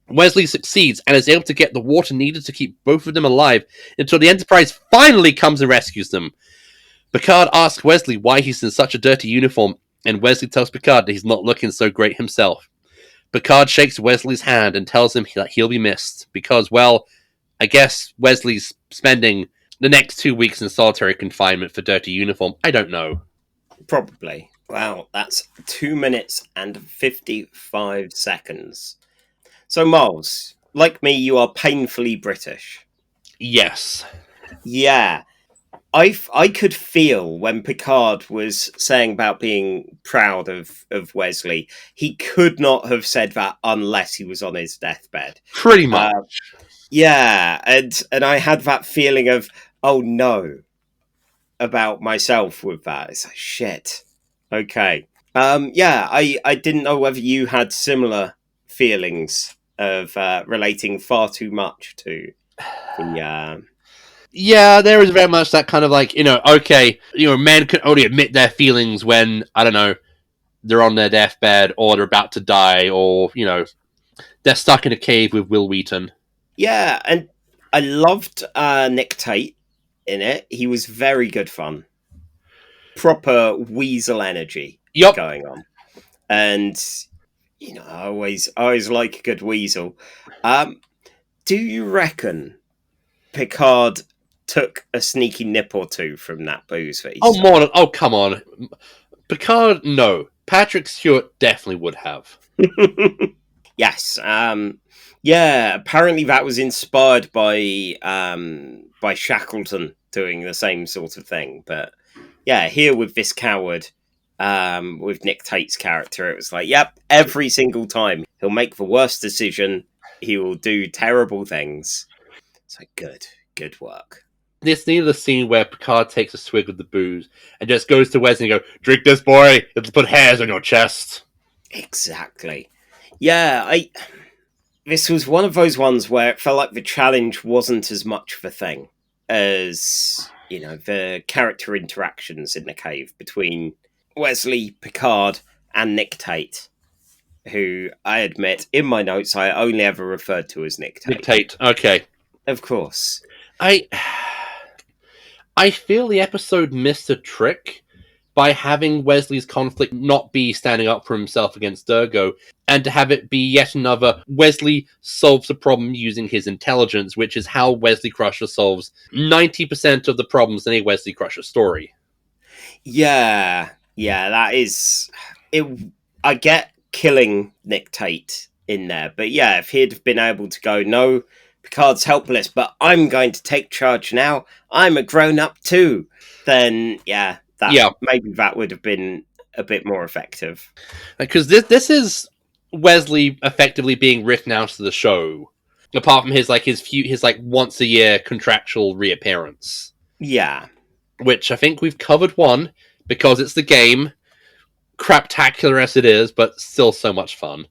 Wesley succeeds and is able to get the water needed to keep both of them alive until the Enterprise finally comes and rescues them. Picard asks Wesley why he's in such a dirty uniform, and Wesley tells Picard that he's not looking so great himself. Picard shakes Wesley's hand and tells him that he'll be missed, because, well, I guess Wesley's spending the next 2 weeks in solitary confinement for dirty uniform. I don't know. Probably. Wow, that's 2 minutes and 55 seconds. So, Miles, like me, you are painfully British. Yes. Yeah. I could feel when Picard was saying about being proud of Wesley. he could not have said that unless he was on his deathbed. Pretty much. Yeah, and I had that feeling of, oh no, about myself with that. It's like, shit. Okay. Yeah, I didn't know whether you had similar feelings of relating far too much to the. Yeah, there is very much that kind of like, okay, men can only admit their feelings when, I don't know, they're on their deathbed or they're about to die or, they're stuck in a cave with Will Wheaton. Yeah, and I loved Nick Tate in it. He was very good fun. Proper weasel energy Yup. going on. And, I always like a good weasel. Do you reckon Picard took a sneaky nip or two from that booze that he saw? Oh, come on. Picard, no. Patrick Stewart definitely would have. Yes. Yeah, apparently that was inspired by Shackleton doing the same sort of thing. But yeah, here with this coward, with Nick Tate's character, it was like, yep, every single time he'll make the worst decision, he will do terrible things. It's like, good work. This needed a scene where Picard takes a swig of the booze and just goes to Wesley and go, drink this, boy. It'll put hairs on your chest. Exactly. Yeah, this was one of those ones where it felt like the challenge wasn't as much of a thing as, the character interactions in the cave between Wesley, Picard, and Nick Tate, who I admit, in my notes, I only ever referred to as Nick Tate. Nick Tate, okay. Of course. I feel the episode missed a trick by having Wesley's conflict not be standing up for himself against Durgo, and to have it be yet another Wesley solves a problem using his intelligence, which is how Wesley Crusher solves 90% of the problems in a Wesley Crusher story. Yeah, that is it. I get killing Nick Tate in there, but yeah, if he'd have been able to go, no, Picard's helpless, but I'm going to take charge now. I'm a grown up too. Then maybe that would have been a bit more effective. Because this is Wesley effectively being written out of the show, apart from his once a year contractual reappearance. Yeah, which I think we've covered one because it's the game, craptacular as it is, but still so much fun.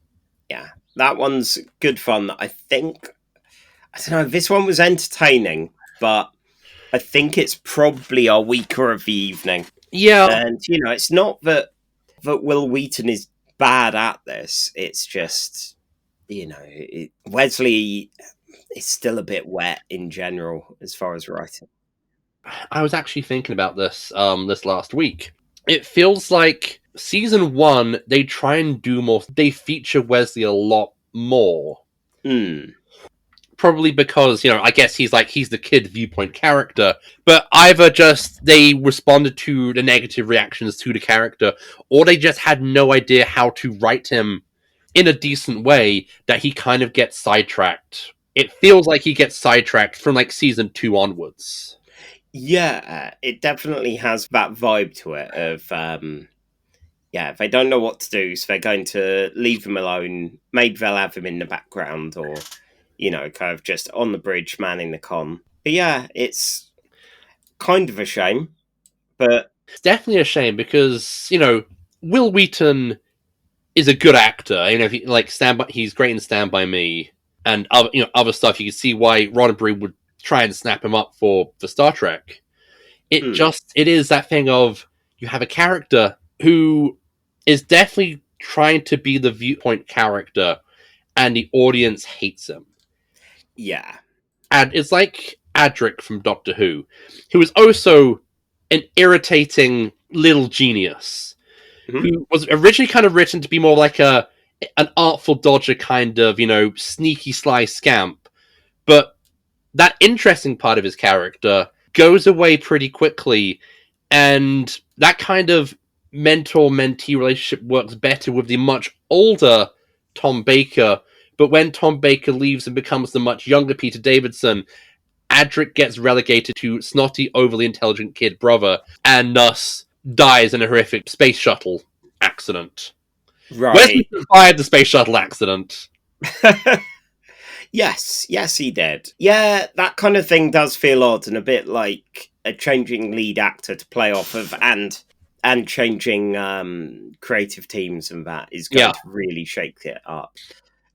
Yeah, that one's good fun. I don't know, this one was entertaining, but I think it's probably our weaker of the evening. Yeah. And, it's not that Will Wheaton is bad at this. It's just, Wesley is still a bit wet in general as far as writing. I was actually thinking about this this last week. It feels like season 1, they try and do more. They feature Wesley a lot more. Probably because, I guess he's the kid viewpoint character, but either just they responded to the negative reactions to the character, or they just had no idea how to write him in a decent way that he kind of gets sidetracked. It feels like he gets sidetracked from season 2 onwards. Yeah, it definitely has that vibe to it of, they don't know what to do, so they're going to leave him alone. Maybe they'll have him in the background or, kind of just on the bridge manning the con. But yeah, it's kind of a shame, but... It's definitely a shame because, Will Wheaton is a good actor. He's great in Stand By Me and other stuff. You can see why Roddenberry would try and snap him up for Star Trek. It is that thing of you have a character who is definitely trying to be the viewpoint character and the audience hates him. Yeah. And it's like Adric from Doctor Who is also an irritating little genius who was originally kind of written to be more like an artful dodger kind of, sneaky sly scamp. But that interesting part of his character goes away pretty quickly, and that kind of mentor-mentee relationship works better with the much older Tom Baker. But when Tom Baker leaves and becomes the much younger Peter Davidson, Adric gets relegated to snotty, overly intelligent kid brother, and thus dies in a horrific space shuttle accident. Right. Wesley survived the space shuttle accident. Yes, yes, he did. Yeah, that kind of thing does feel odd and a bit like a changing lead actor to play off of, and changing creative teams, and that is going Yeah. to really shake it up.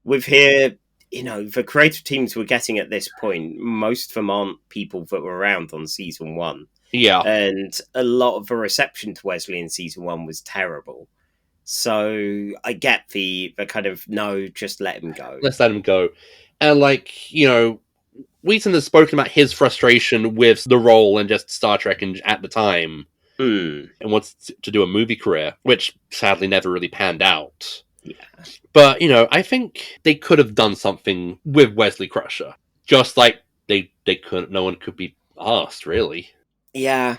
With here, the creative teams we're getting at this point, most of them aren't people that were around on season one. Yeah. And a lot of the reception to Wesley in season one was terrible. So I get the kind of, no, just let him go. Let's let him go. And Wheaton has spoken about his frustration with the role and just Star Trek at the time, Hmm. and wants to do a movie career, which sadly never really panned out. Yeah. But, I think they could have done something with Wesley Crusher. Just like they couldn't, no one could be asked, really. Yeah.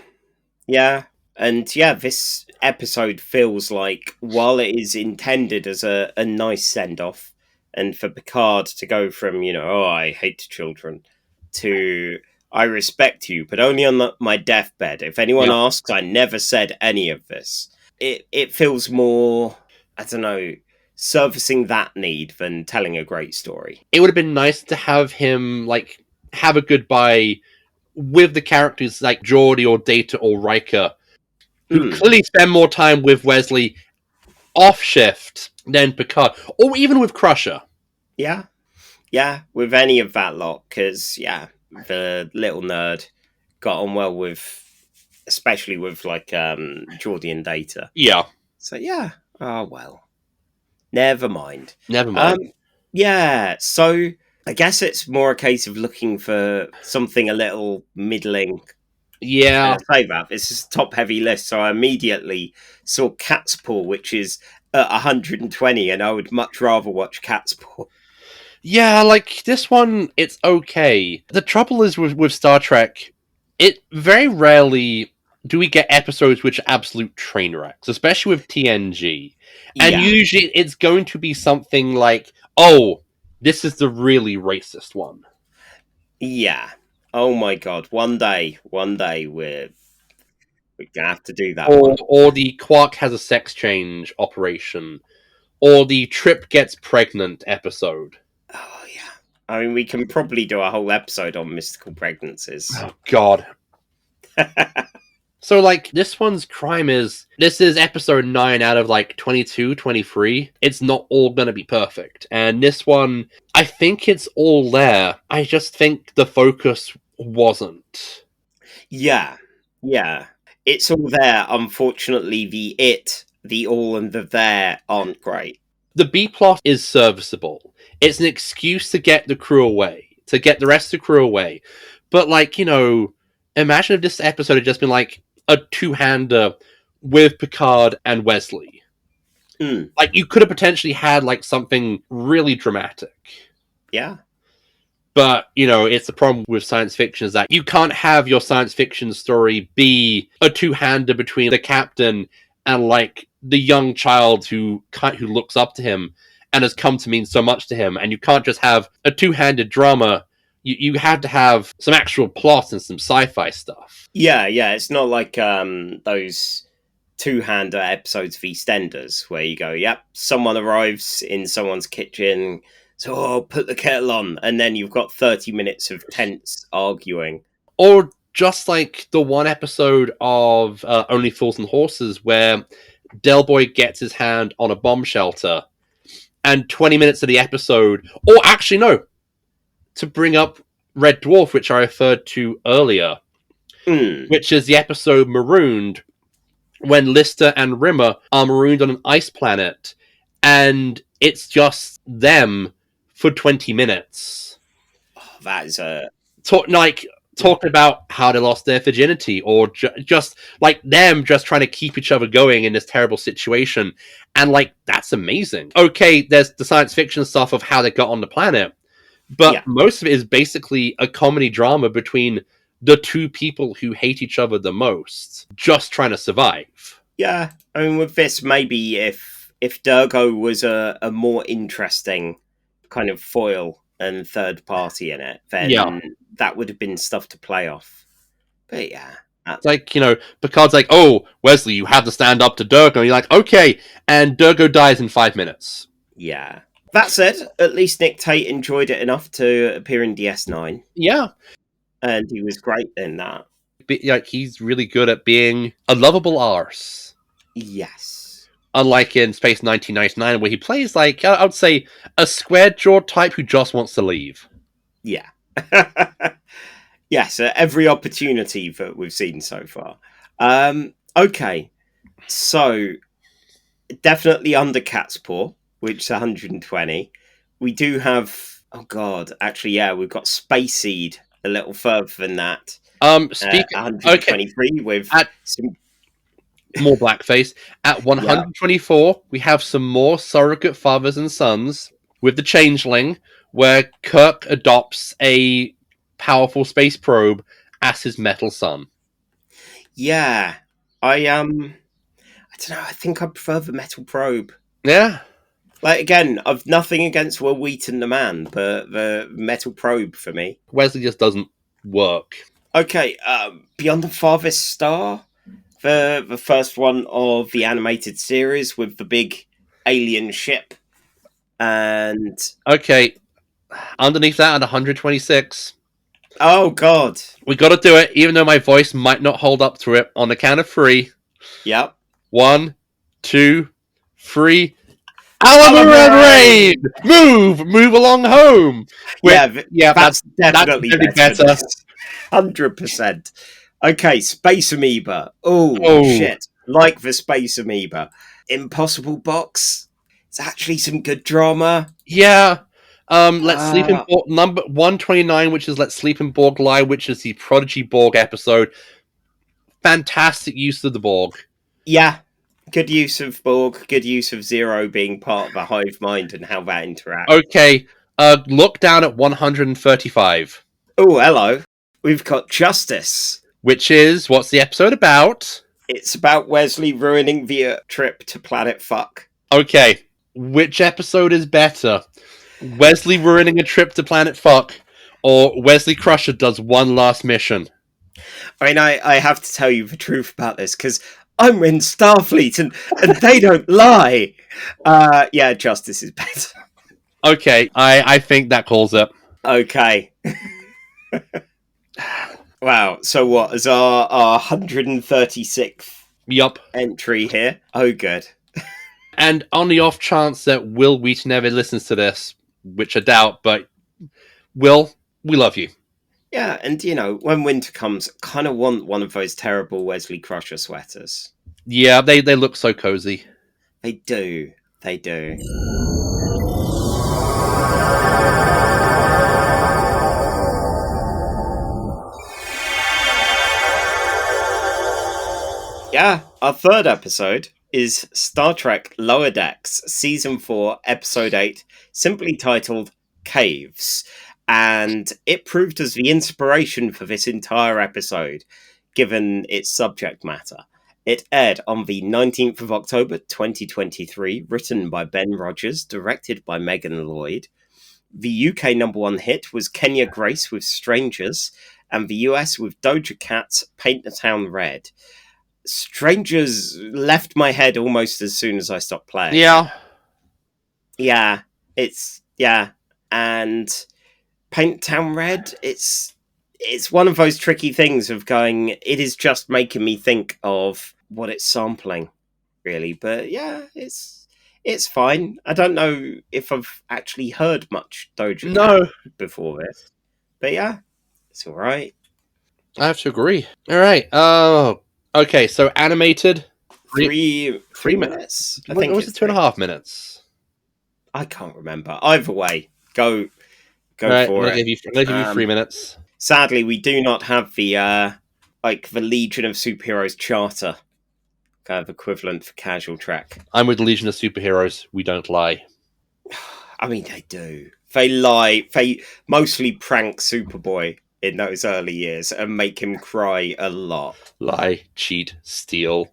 Yeah. And yeah, this episode feels like, while it is intended as a nice send off, and for Picard to go from, oh, I hate children, to I respect you, but only on my deathbed. If anyone Yeah. asks, I never said any of this. It feels more, I don't know, servicing that need than telling a great story. It would have been nice to have him, have a goodbye with the characters like Geordi or Data or Riker, who clearly spend more time with Wesley off shift than Picard, or even with Crusher. Yeah. Yeah, with any of that lot, because, yeah, the little nerd got on well with, especially with, Geordie and Data. Yeah. So, yeah. Oh, well. Never mind. Never mind. Yeah, so I guess it's more a case of looking for something a little middling. Yeah. I say that. This is a top-heavy list, so I immediately saw Cat's Paw, which is at 120, and I would much rather watch Cat's Paw. Yeah, this one, it's okay. The trouble is with Star Trek, it very rarely do we get episodes which are absolute train wrecks, especially with TNG. And usually it's going to be something like, oh, this is the really racist one. Yeah. Oh my god. One day we're gonna have to do that one. Or the Quark has a sex change operation. Or the Trip gets pregnant episode. Oh yeah. I mean, we can probably do a whole episode on mystical pregnancies. Oh god. So, this one's crime is, this is episode 9 out of, 22, 23. It's not all gonna be perfect. And this one, I think it's all there. I just think the focus wasn't. Yeah. Yeah. It's all there. Unfortunately, the all and the there aren't great. The B-plot is serviceable. It's an excuse to get the crew away. To get the rest of the crew away. But, imagine if this episode had just been, a two-hander with Picard and Wesley. You could have potentially had something really dramatic. Yeah. But, it's the problem with science fiction is that you can't have your science fiction story be a two-hander between the captain and the young child who looks up to him and has come to mean so much to him. And you can't just have a two-handed drama. You had to have some actual plot and some sci-fi stuff. Yeah, it's not like those two-hander episodes of EastEnders where you go, yep, someone arrives in someone's kitchen, so put the kettle on, and then you've got 30 minutes of tense arguing. Or just the one episode of Only Fools and Horses where Del Boy gets his hand on a bomb shelter, and 20 minutes of the episode, or actually no, to bring up Red Dwarf, which I referred to earlier, which is the episode Marooned, when Lister and Rimmer are marooned on an ice planet, and it's just them for 20 minutes. Oh, that is a... Talking about how they lost their virginity, or just them just trying to keep each other going in this terrible situation. And that's amazing. Okay, there's the science fiction stuff of how they got on the planet, but most of it is basically a comedy drama between the two people who hate each other the most, just trying to survive. Yeah, I mean, with this, maybe if Durgo was a more interesting kind of foil and third party in it, then that would have been stuff to play off. But yeah. It's Picard's oh, Wesley, you have to stand up to Durgo. And you're okay. And Durgo dies in 5 minutes. Yeah. That said, at least Nick Tate enjoyed it enough to appear in DS9, Yeah. and he was great in that. Like, he's really good at being a lovable arse. Yes. Unlike in Space 1999, where he plays, like, I would say, a square-jawed type who just wants to leave. Yeah. Yes, every opportunity that we've seen so far. Okay, so definitely under Cat's Paw, which is 120. We do have, oh god, actually, yeah, we've got Space Seed a little further than that. Speaking 123 with some more blackface. At 124, we have some more surrogate fathers and sons with the Changeling, where Kirk adopts a powerful space probe as his metal son. Yeah, I don't know. I think I prefer the metal probe. Yeah. Like, again, I've nothing against Will Wheaton the man, but the metal probe for me. Wesley just doesn't work. Okay, Beyond the Farthest Star, the first one of the animated series with the big alien ship, and Okay, underneath that at 126, oh god, we got to do it, even though my voice might not hold up to it. On the count of 3. yep, 1, 2, 3. Alamarine! Move along home. That's definitely better. 100%. Okay, Space Amoeba. Oh shit, like the Space Amoeba. Impossible Box. It's actually some good drama. Yeah. Let's Sleep in Borg, number 129, which is Let's Sleep in Borg Lie, which is the Prodigy Borg episode. Fantastic use of the Borg. Yeah. Good use of Borg, good use of Zero being part of the hive mind and how that interacts. Okay, look down at 135. Oh, hello. We've got Justice. Which is, what's the episode about? It's about Wesley ruining the trip to Planet Fuck. Okay, which episode is better? Wesley ruining a trip to Planet Fuck, or Wesley Crusher does one last mission? I mean, I have to tell you the truth about this, because I'm in Starfleet, and they don't lie. Yeah, Justice is better. Okay, I think that calls it. Okay. Wow, so what is our 136th entry here? Oh, good. And on the off chance that Will Wheaton ever listens to this, which I doubt, but Will, we love you. Yeah, and you know, when winter comes, I kind of want one of those terrible Wesley Crusher sweaters. Yeah, they look so cozy. They do. They do. Yeah, our third episode is Star Trek Lower Decks, Season 4, Episode 8, simply titled Caves. And it proved as the inspiration for this entire episode, given its subject matter. It aired on the 19th of October 2023, written by Ben Rogers, directed by Megan Lloyd. The UK #1 hit was Kenya Grace with Strangers, and the US with Doja Cat's Paint the Town Red. Strangers left my head almost as soon as I stopped playing. Yeah, and Paint Town Red, it's one of those tricky things of going, it is just making me think of what it's sampling, really. But yeah, it's fine. I don't know if I've actually heard much Doja Cat before this. But yeah, it's alright. I have to agree. Alright, okay, so animated... Three minutes? I think was it 2.5 minutes? I can't remember. Either way, go right, for it. I'm going to give you 3 minutes. Sadly, we do not have the Legion of Superheroes charter, kind of equivalent for Casual Trek. I'm with Legion of Superheroes. We don't lie. I mean, they do. They lie. They mostly prank Superboy in those early years and make him cry a lot. Lie, cheat, steal.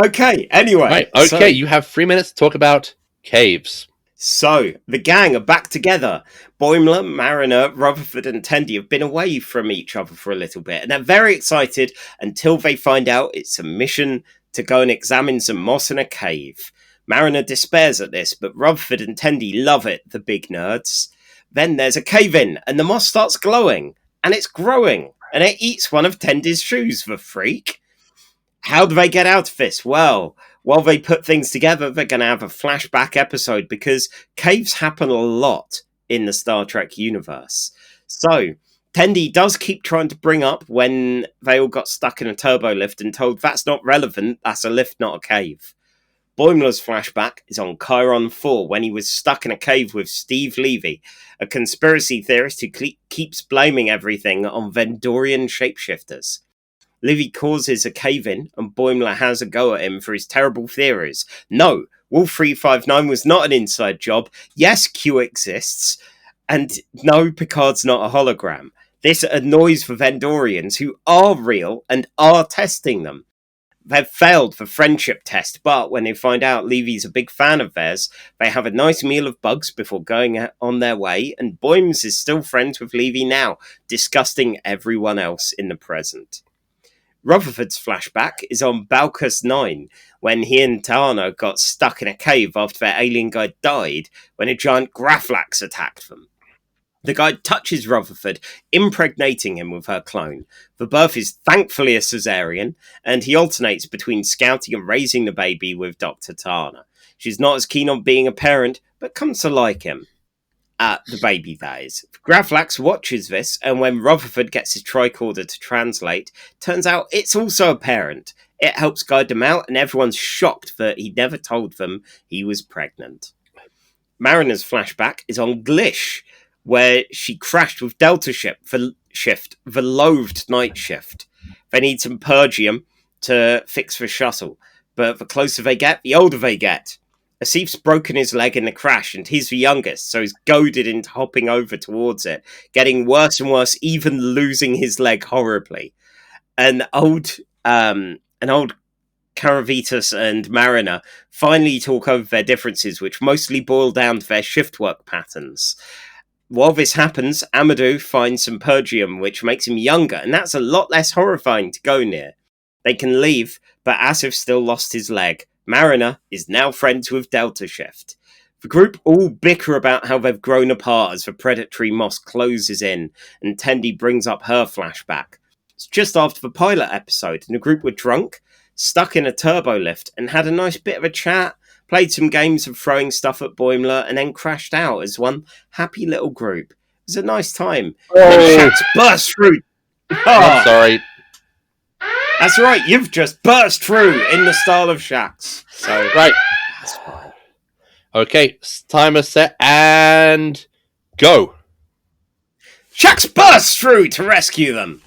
Okay, anyway. Right, okay, so, you have 3 minutes to talk about caves. So, the gang are back together. Boimler, Mariner, Rutherford and Tendi have been away from each other for a little bit, and they're very excited until they find out it's a mission to go and examine some moss in a cave. Mariner despairs at this, but Rutherford and Tendi love it, the big nerds. Then there's a cave-in, and the moss starts glowing, and it's growing, and it eats one of Tendi's shoes, the freak. How do they get out of this? Well, while they put things together, they're going to have a flashback episode, because caves happen a lot in the Star Trek universe. So, Tendi does keep trying to bring up when they all got stuck in a turbo lift and told that's not relevant, that's a lift, not a cave. Boimler's flashback is on Chiron 4 when he was stuck in a cave with Steve Levy, a conspiracy theorist who keeps blaming everything on Vendorian shapeshifters. Levy causes a cave-in and Boimler has a go at him for his terrible theories. No, Wolf 359 was not an inside job. Yes, Q exists. And no, Picard's not a hologram. This annoys the Vendorians, who are real and are testing them. They've failed the friendship test, but when they find out Levy's a big fan of theirs, they have a nice meal of bugs before going on their way, and Boims is still friends with Levy now, disgusting everyone else in the present. Rutherford's flashback is on Balcus 9, when he and Tana got stuck in a cave after their alien guide died, when a giant Graflax attacked them. The guide touches Rutherford, impregnating him with her clone. The birth is thankfully a cesarean, and he alternates between scouting and raising the baby with Dr. Tana. She's not as keen on being a parent, but comes to like him. The baby, that is. Graflax watches this, and when Rutherford gets his tricorder to translate, turns out it's also a parent. It helps guide them out, and everyone's shocked that he never told them he was pregnant. Mariner's flashback is on Glish, where she crashed with Delta Shift, the loathed night shift. They need some Purgium to fix the shuttle, but the closer they get, the older they get. Asif's broken his leg in the crash, and he's the youngest, so he's goaded into hopping over towards it, getting worse and worse, even losing his leg horribly. An old Caravitas and Mariner finally talk over their differences, which mostly boil down to their shift work patterns. While this happens, Amadou finds some Purgium, which makes him younger, and that's a lot less horrifying to go near. They can leave, but Asif still lost his leg. Mariner is now friends with Delta Shift. The group all bicker about how they've grown apart as the predatory moss closes in, and Tendi brings up her flashback. It's just after the pilot episode, and the group were drunk, stuck in a turbo lift, and had a nice bit of a chat, played some games of throwing stuff at Boimler, and then crashed out as one happy little group. It was a nice time. Oh. Shax burst through. I'm sorry. That's right, you've just burst through in the style of Shax. So Right. that's fine. Okay, timer set and go. Shax bursts through to rescue them.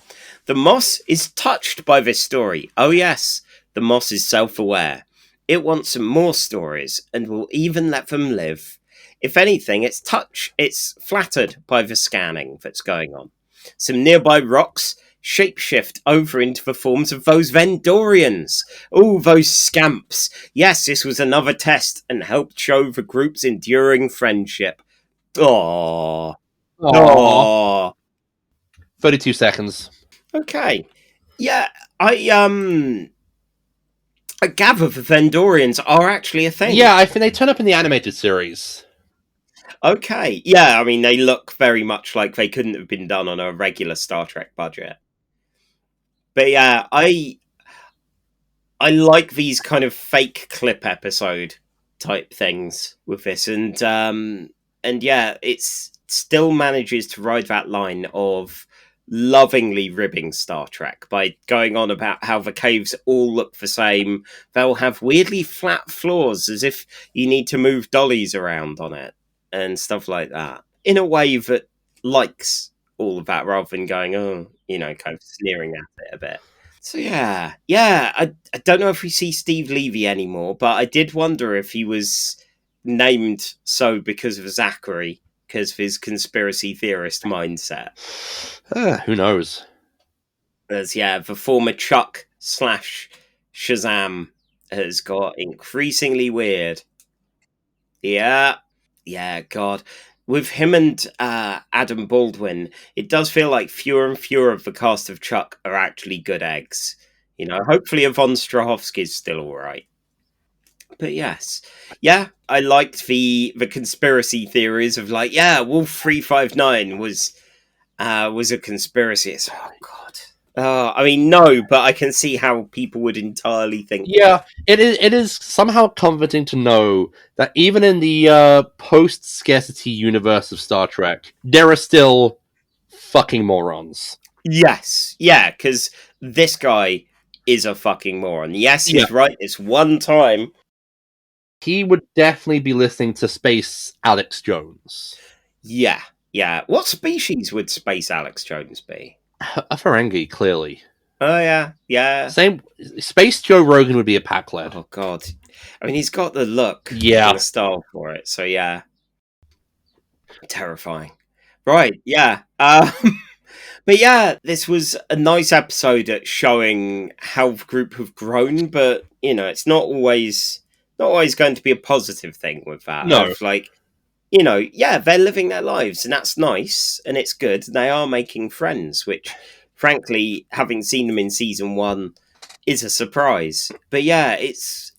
The moss is touched by this story. Oh yes, the moss is self-aware. It wants some more stories and will even let them live. If anything, it's flattered by the scanning that's going on. Some nearby rocks shapeshift over into the forms of those Vendorians. Oh, those scamps. Yes, this was another test and helped show the group's enduring friendship. Aww. Aww. 32 seconds. Okay. Yeah, I gather the Vendorians are actually a thing. Yeah, I think they turn up in the animated series. Okay. Yeah, I mean, they look very much like they couldn't have been done on a regular Star Trek budget. But yeah, I like these kind of fake clip episode type things with this, and yeah, it's still manages to ride that line of lovingly ribbing Star Trek by going on about how the caves all look the same. They'll have weirdly flat floors as if you need to move dollies around on it and stuff like that, in a way that likes all of that rather than going, oh, you know, kind of sneering at it a bit. So yeah, I don't know if we see Steve Levy anymore, but I did wonder if he was named so because of Zachary, because of his conspiracy theorist mindset. Who knows? As the former Chuck / Shazam has got increasingly weird. Yeah, God. With him and Adam Baldwin, it does feel like fewer and fewer of the cast of Chuck are actually good eggs. You know, hopefully Yvonne Strahovski's still all right. But yes. Yeah, I liked the conspiracy theories of like, yeah, Wolf 359 was a conspiracy. It's, oh god. I mean, no, but I can see how people would entirely think Yeah, that. it is somehow comforting to know that even in the post-scarcity universe of Star Trek, there are still fucking morons. Yes, yeah, because this guy is a fucking moron. Yes, Yeah. he's right. It's one time. He would definitely be listening to Space Alex Jones. Yeah, yeah. What species would Space Alex Jones be? A Ferengi, clearly. Oh yeah, yeah. Same. Space Joe Rogan would be a pakled. Oh god. I mean, he's got the look Yeah. and the style for it. So yeah, terrifying. Right, yeah. But yeah, this was a nice episode at showing how the group have grown, but you know, it's not always going to be a positive thing with that. No. Of like, you know, yeah, they're living their lives and that's nice and it's good. They are making friends, which frankly, having seen them in season 1 is a surprise. But yeah, it's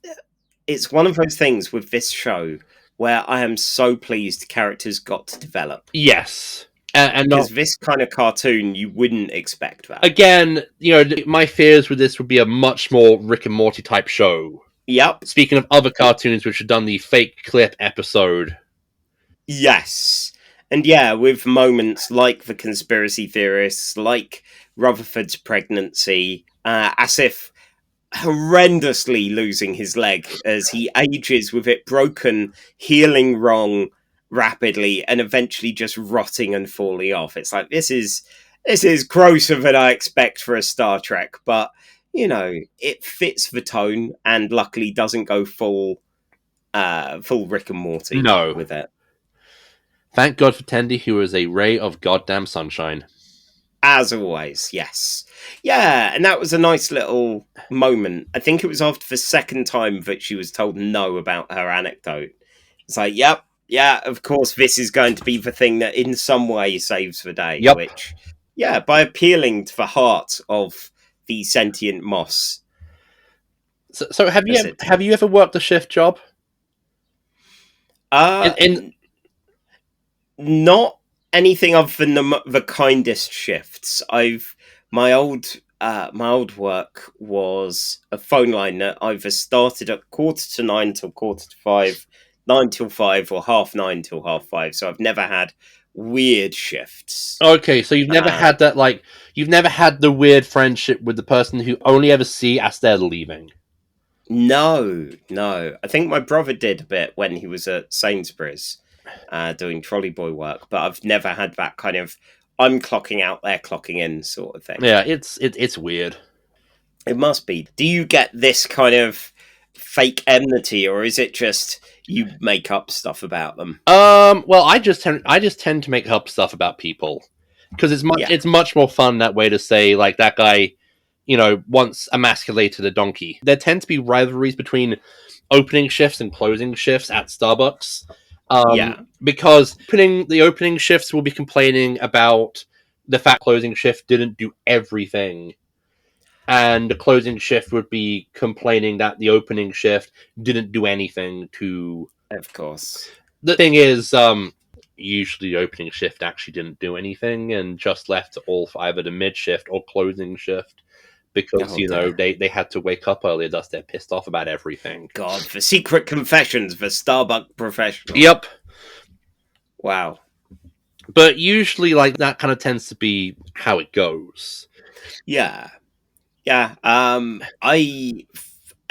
one of those things with this show where I am so pleased characters got to develop. Yes. And Because not, this kind of cartoon, you wouldn't expect that. again, you know, my fears with this would be a much more Rick and Morty type show. Yep. Speaking of other cartoons which have done the fake clip episode. Yes. And yeah, with moments like the conspiracy theorists, like Rutherford's pregnancy, Asif horrendously losing his leg as he ages with it broken, healing wrong rapidly, and eventually just rotting and falling off. It's like this is grosser than I expect for a Star Trek, but you know, it fits the tone and luckily doesn't go full Rick and Morty No. with it. Thank God for Tendi, who is a ray of goddamn sunshine. As always, yes. Yeah, and that was a nice little moment. I think it was after the second time that she was told no about her anecdote. It's like, yep, yeah, of course, this is going to be the thing that in some way saves the day. Yep. Which, yeah, by appealing to the heart of the sentient moss. So have you ever worked a shift job? Not anything other than the kindest shifts. My old work was a phone line that either started at 9:45 till 5:45, 9 till 5, or 9:30 till 5:30. So I've never had weird shifts. Okay, so you've never had that, like, you've never had the weird friendship with the person who only ever see as they're leaving. No. I think my brother did a bit when he was at Sainsbury's doing trolley boy work, but I've never had that kind of I'm clocking out, they're clocking in sort of thing. Yeah, it's weird. It must be. Do you get this kind of fake enmity, or is it just you make up stuff about them? Well, I just tend to make up stuff about people because it's much more fun that way to say, like, that guy, you know, once emasculated a donkey. There tend to be rivalries between opening shifts and closing shifts at Starbucks. Because the opening shifts will be complaining about the fact closing shift didn't do everything, and the closing shift would be complaining that the opening shift didn't do anything to. Of course. The thing is, usually the opening shift actually didn't do anything and just left all for either the mid shift or closing shift. Because, they had to wake up earlier, thus they're pissed off about everything. God, the secret confessions of a Starbucks professional. Yep. Wow. But usually, like, that kind of tends to be how it goes. Yeah. I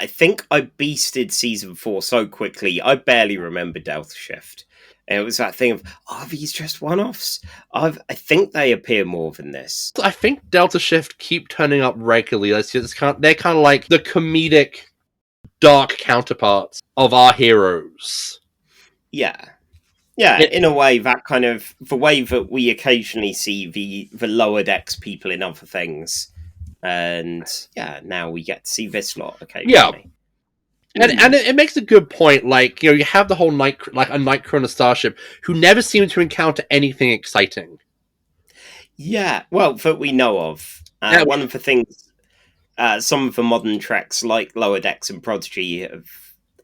think I beasted season 4 so quickly, I barely remember Delta Shift. And it was that thing of, are these just one-offs? I think they appear more than this. I think Delta Shift keep turning up regularly. They're kind of like the comedic, dark counterparts of our heroes. Yeah. Yeah, in a way, that kind of, the way that we occasionally see the lower decks people in other things. And yeah, now we get to see this lot occasionally. Yeah. And it makes a good point. Like, you know, you have the whole a night crew on a starship who never seem to encounter anything exciting. Yeah, well, that we know of. One of the things some of the modern treks, like Lower Decks and Prodigy,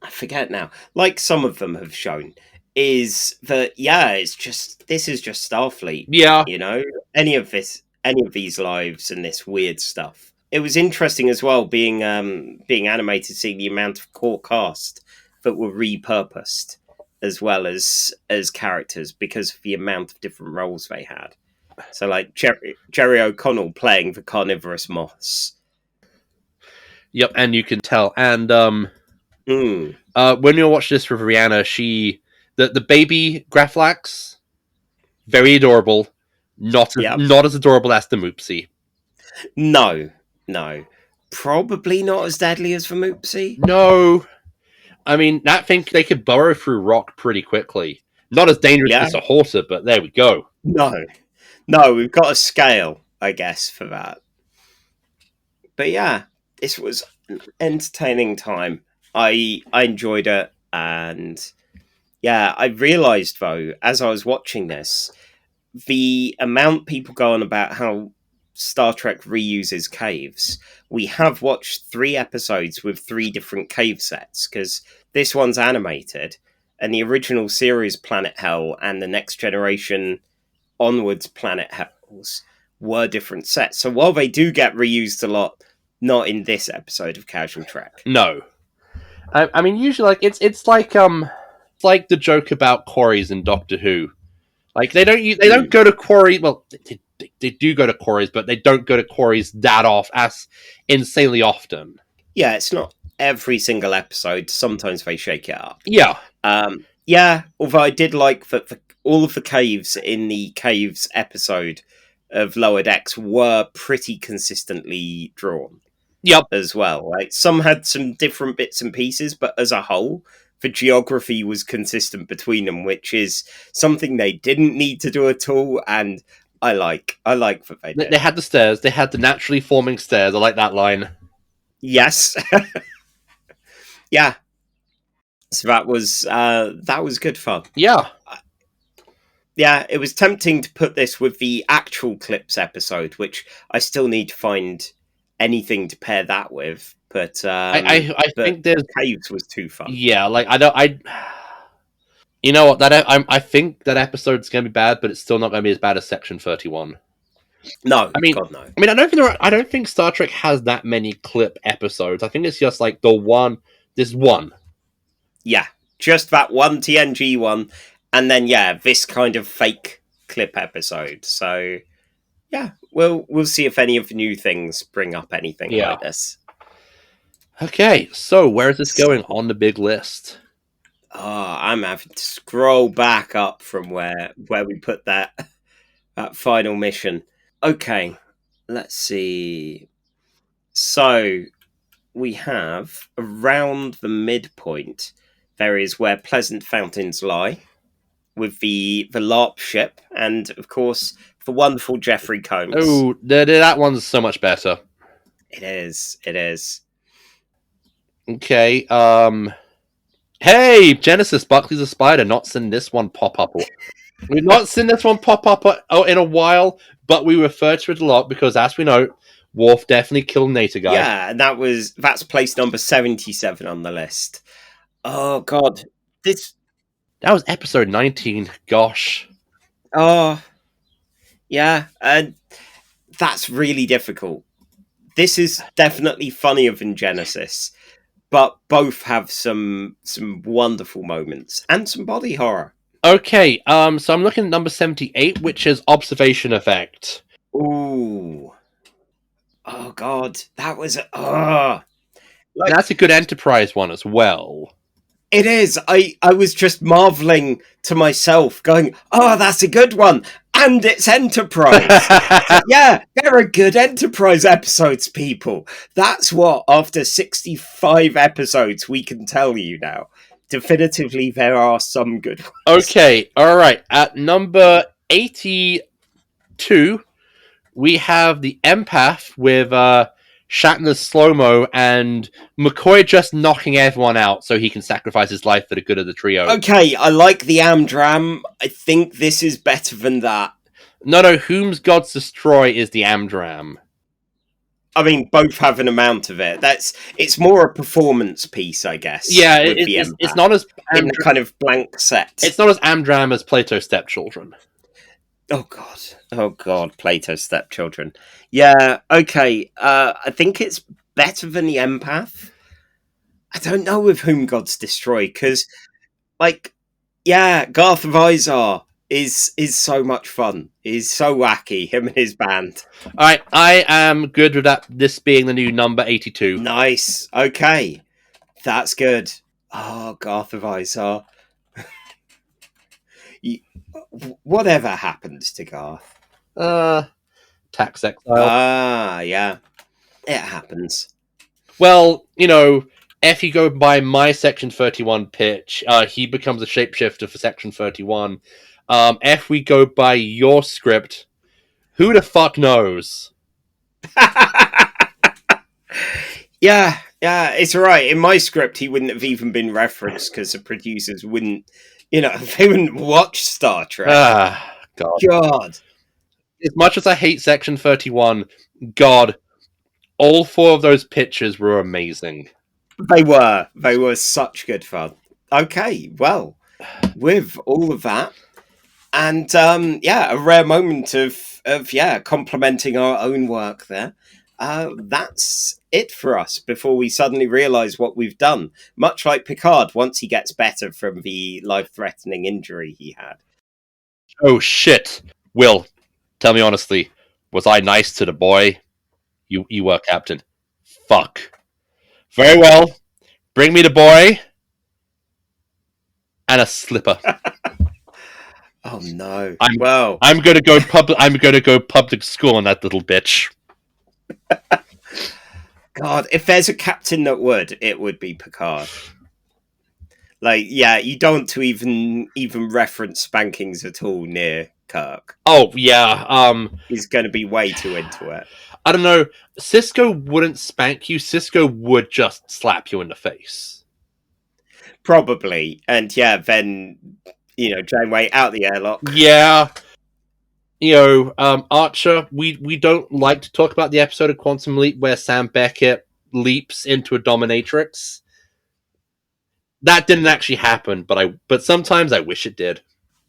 I forget now, like some of them have shown, is that this is just Starfleet. Yeah. Any of these lives and this weird stuff. It was interesting as well being animated, seeing the amount of core cast that were repurposed as well as characters because of the amount of different roles they had. So like Jerry O'Connell playing the carnivorous moss. Yep, and you can tell. And Mm. when you watch this with Rihanna, the baby Graflax, very adorable. Not as adorable as the Moopsie. No. Probably not as deadly as the Moopsie. No. I mean, that thing, they could burrow through rock pretty quickly. Not as dangerous as a Horta, but there we go. No, we've got a scale, I guess, for that. But yeah, this was an entertaining time. I enjoyed it, and yeah, I realised though, as I was watching this, the amount people go on about how Star Trek reuses caves. We have watched 3 episodes with 3 different cave sets, because this one's animated, and the original series Planet Hell and the Next Generation onwards Planet Hells were different sets. So while they do get reused a lot, not in this episode of Casual Trek. No. I mean, usually, like, it's like the joke about quarries in Doctor Who. Like, they don't go to quarries. Well, they do go to quarries, but they don't go to quarries that as insanely often. Yeah, it's not every single episode. Sometimes they shake it up. Yeah. Although I did like that all of the caves in the caves episode of Lower Decks were pretty consistently drawn. Yep. As well. Like, some had some different bits and pieces, but as a whole, the geography was consistent between them, which is something they didn't need to do at all, and I like that they did. They had the stairs. They had the naturally forming stairs. I like that line. Yes. Yeah. So that was good fun. Yeah. Yeah, it was tempting to put this with the actual Clips episode, which I still need to find anything to pair that with. But I think there's caves was too fun. Yeah, like you know what, I think that episode's gonna be bad, but it's still not gonna be as bad as Section 31. No, I mean, God, no. I mean, I don't think Star Trek has that many clip episodes. I think it's just like this one. Yeah, just that one TNG one, and then this kind of fake clip episode. So yeah, we'll see if any of the new things bring up anything like this. Okay, so where is this going on the big list? Oh, I'm having to scroll back up from where we put that final mission. Okay, let's see. So we have around the midpoint, there is Where Pleasant Fountains Lie, with the LARP ship, and of course the wonderful Jeffrey Combs. Oh, that one's so much better. It is. Okay, hey, Genesis, Buckley's a spider, not seen this one pop up. We've not seen this one pop up in a while, but we refer to it a lot because, as we know, Worf definitely killed Nato guy. Yeah, and that's place number 77 on the list. Oh, God. That was episode 19. Gosh. Oh, yeah, and that's really difficult. This is definitely funnier than Genesis, but both have some wonderful moments and some body horror. Okay, so I'm looking at number 78, which is Observation Effect. Ooh. Oh, God. That was... That's a good Enterprise one as well. It is. I was just marveling to myself, going, oh, that's a good one. And it's Enterprise. Yeah, there are good Enterprise episodes, people. That's what, after 65 episodes, we can tell you now. Definitively, there are some good ones. Okay, alright. At number 82, we have the Empath with Shatner's slow-mo and McCoy just knocking everyone out so he can sacrifice his life for the good of the trio. Okay, I like the Amdram. I think this is better than that. No, Whom's Gods Destroy is the Amdram. I mean, both have an amount of it. It's more a performance piece, I guess. Yeah, with the it's empath not as in a kind of blank set. it's not as Amdram as Plato's stepchildren. Oh god, Plato's stepchildren. Yeah, okay. I think it's better than the empath. I don't know with Whom Gods Destroy, because, like, yeah, Garth of Izar is so much fun. He's so wacky, him and his band. Alright, I am good with that, this being the new number 82. Nice. Okay. That's good. Oh, Garth of Izar. Whatever happens to Garth? Tax exile. Ah, yeah. It happens. Well, if you go by my Section 31 pitch, he becomes a shapeshifter for Section 31. If we go by your script, who the fuck knows? Yeah, it's right. In my script, he wouldn't have even been referenced because the producers wouldn't, they wouldn't watch Star Trek. God. As much as I hate Section 31, God, all 4 of those pictures were amazing. They were such good fun. Okay, well, with all of that, and a rare moment of complimenting our own work there. That's it for us before we suddenly realise what we've done. Much like Picard, once he gets better from the life-threatening injury he had. Oh shit! Will, tell me honestly, was I nice to the boy? You were, Captain. Fuck. Very well. Bring me the boy and a slipper. Oh no! I'm gonna go public school on that little bitch. God, if there's a captain that would, it would be Picard. Like, yeah, you don't want to even reference spankings at all near Kirk. Oh yeah, he's going to be way too into it. I don't know. Cisco wouldn't spank you. Cisco would just slap you in the face. Probably, and yeah, then Janeway out the airlock. Yeah. Archer, we don't like to talk about the episode of Quantum Leap where Sam Beckett leaps into a dominatrix. That didn't actually happen, but sometimes I wish it did.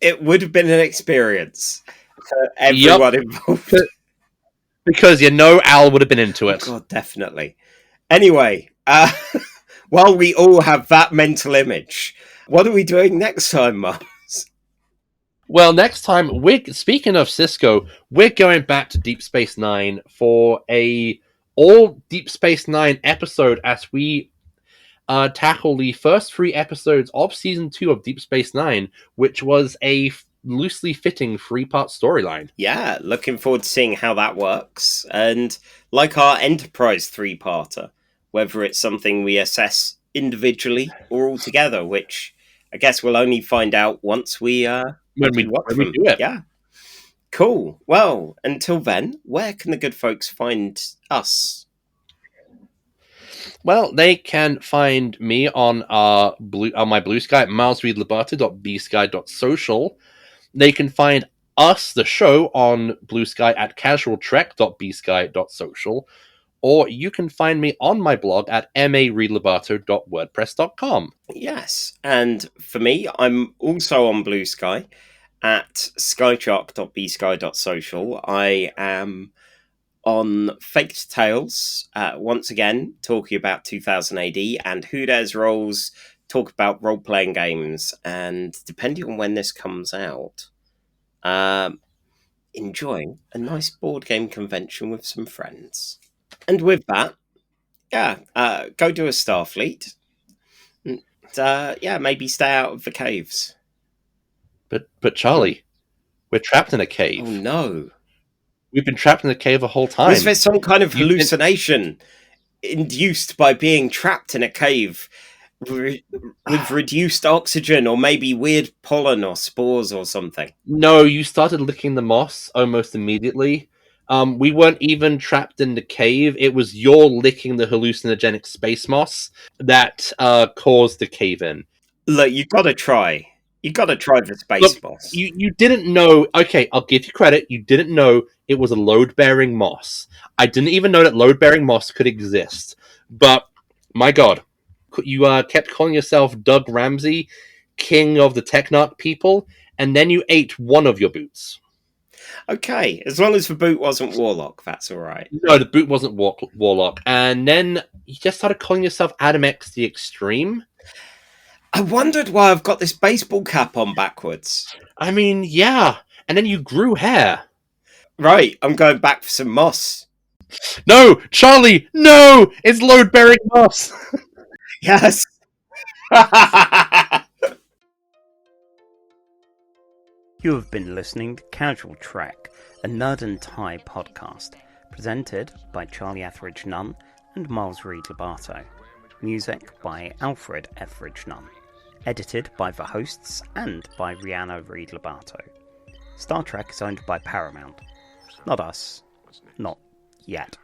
It would have been an experience for everyone involved. Because Al would have been into it. God, definitely. Anyway, while we all have that mental image, what are we doing next time, Mars? Well, next time, speaking of Cisco, we're going back to Deep Space Nine for a all Deep Space Nine episode as we tackle the first 3 episodes of Season 2 of Deep Space Nine, which was a loosely fitting 3-part storyline. Yeah, looking forward to seeing how that works. And like our Enterprise 3-parter, whether it's something we assess individually or all together, which I guess we'll only find out once we when we do it. Yeah. Cool. Well, until then, where can the good folks find us? Well, they can find me on my Blue Sky at milesreedlaberta.bsky.social. They can find us, the show, on Blue Sky at casualtrek.bsky.social. Or you can find me on my blog at mareedlaberto.wordpress.com. Yes, and for me, I'm also on Blue Sky at skychark.bsky.social. I am on Faked Tales, once again, talking about 2000 AD, and Who Dares Rolls, talk about role-playing games, and depending on when this comes out, enjoying a nice board game convention with some friends. And with that, go do a Starfleet. And, maybe stay out of the caves. But Charlie, we're trapped in a cave. Oh no. We've been trapped in a cave the whole time. Was there some kind of hallucination induced by being trapped in a cave with reduced oxygen or maybe weird pollen or spores or something? No, you started licking the moss almost immediately. We weren't even trapped in the cave. It was your licking the hallucinogenic space moss that caused the cave in. Look, you've got to try. You got to try the space moss. You didn't know. Okay, I'll give you credit. You didn't know it was a load-bearing moss. I didn't even know that load-bearing moss could exist. But my God, you kept calling yourself Doug Ramsey, king of the Technarch people, and then you ate one of your boots. Okay, as long as the boot wasn't Warlock, that's all right. No, the boot wasn't Warlock. And then you just started calling yourself Adam X the Extreme. I wondered why I've got this baseball cap on backwards. I mean, yeah. And then you grew hair. Right, I'm going back for some moss. No, Charlie, no! It's load-bearing moss! Yes! You have been listening to Casual Trek, a Nerd and Tie podcast, presented by Charlie Etheridge Nunn and Miles Reed Labato. Music by Alfred Etheridge Nunn. Edited by the hosts and by Rhiannon Reed Labato. Star Trek is owned by Paramount. Not us. Not yet.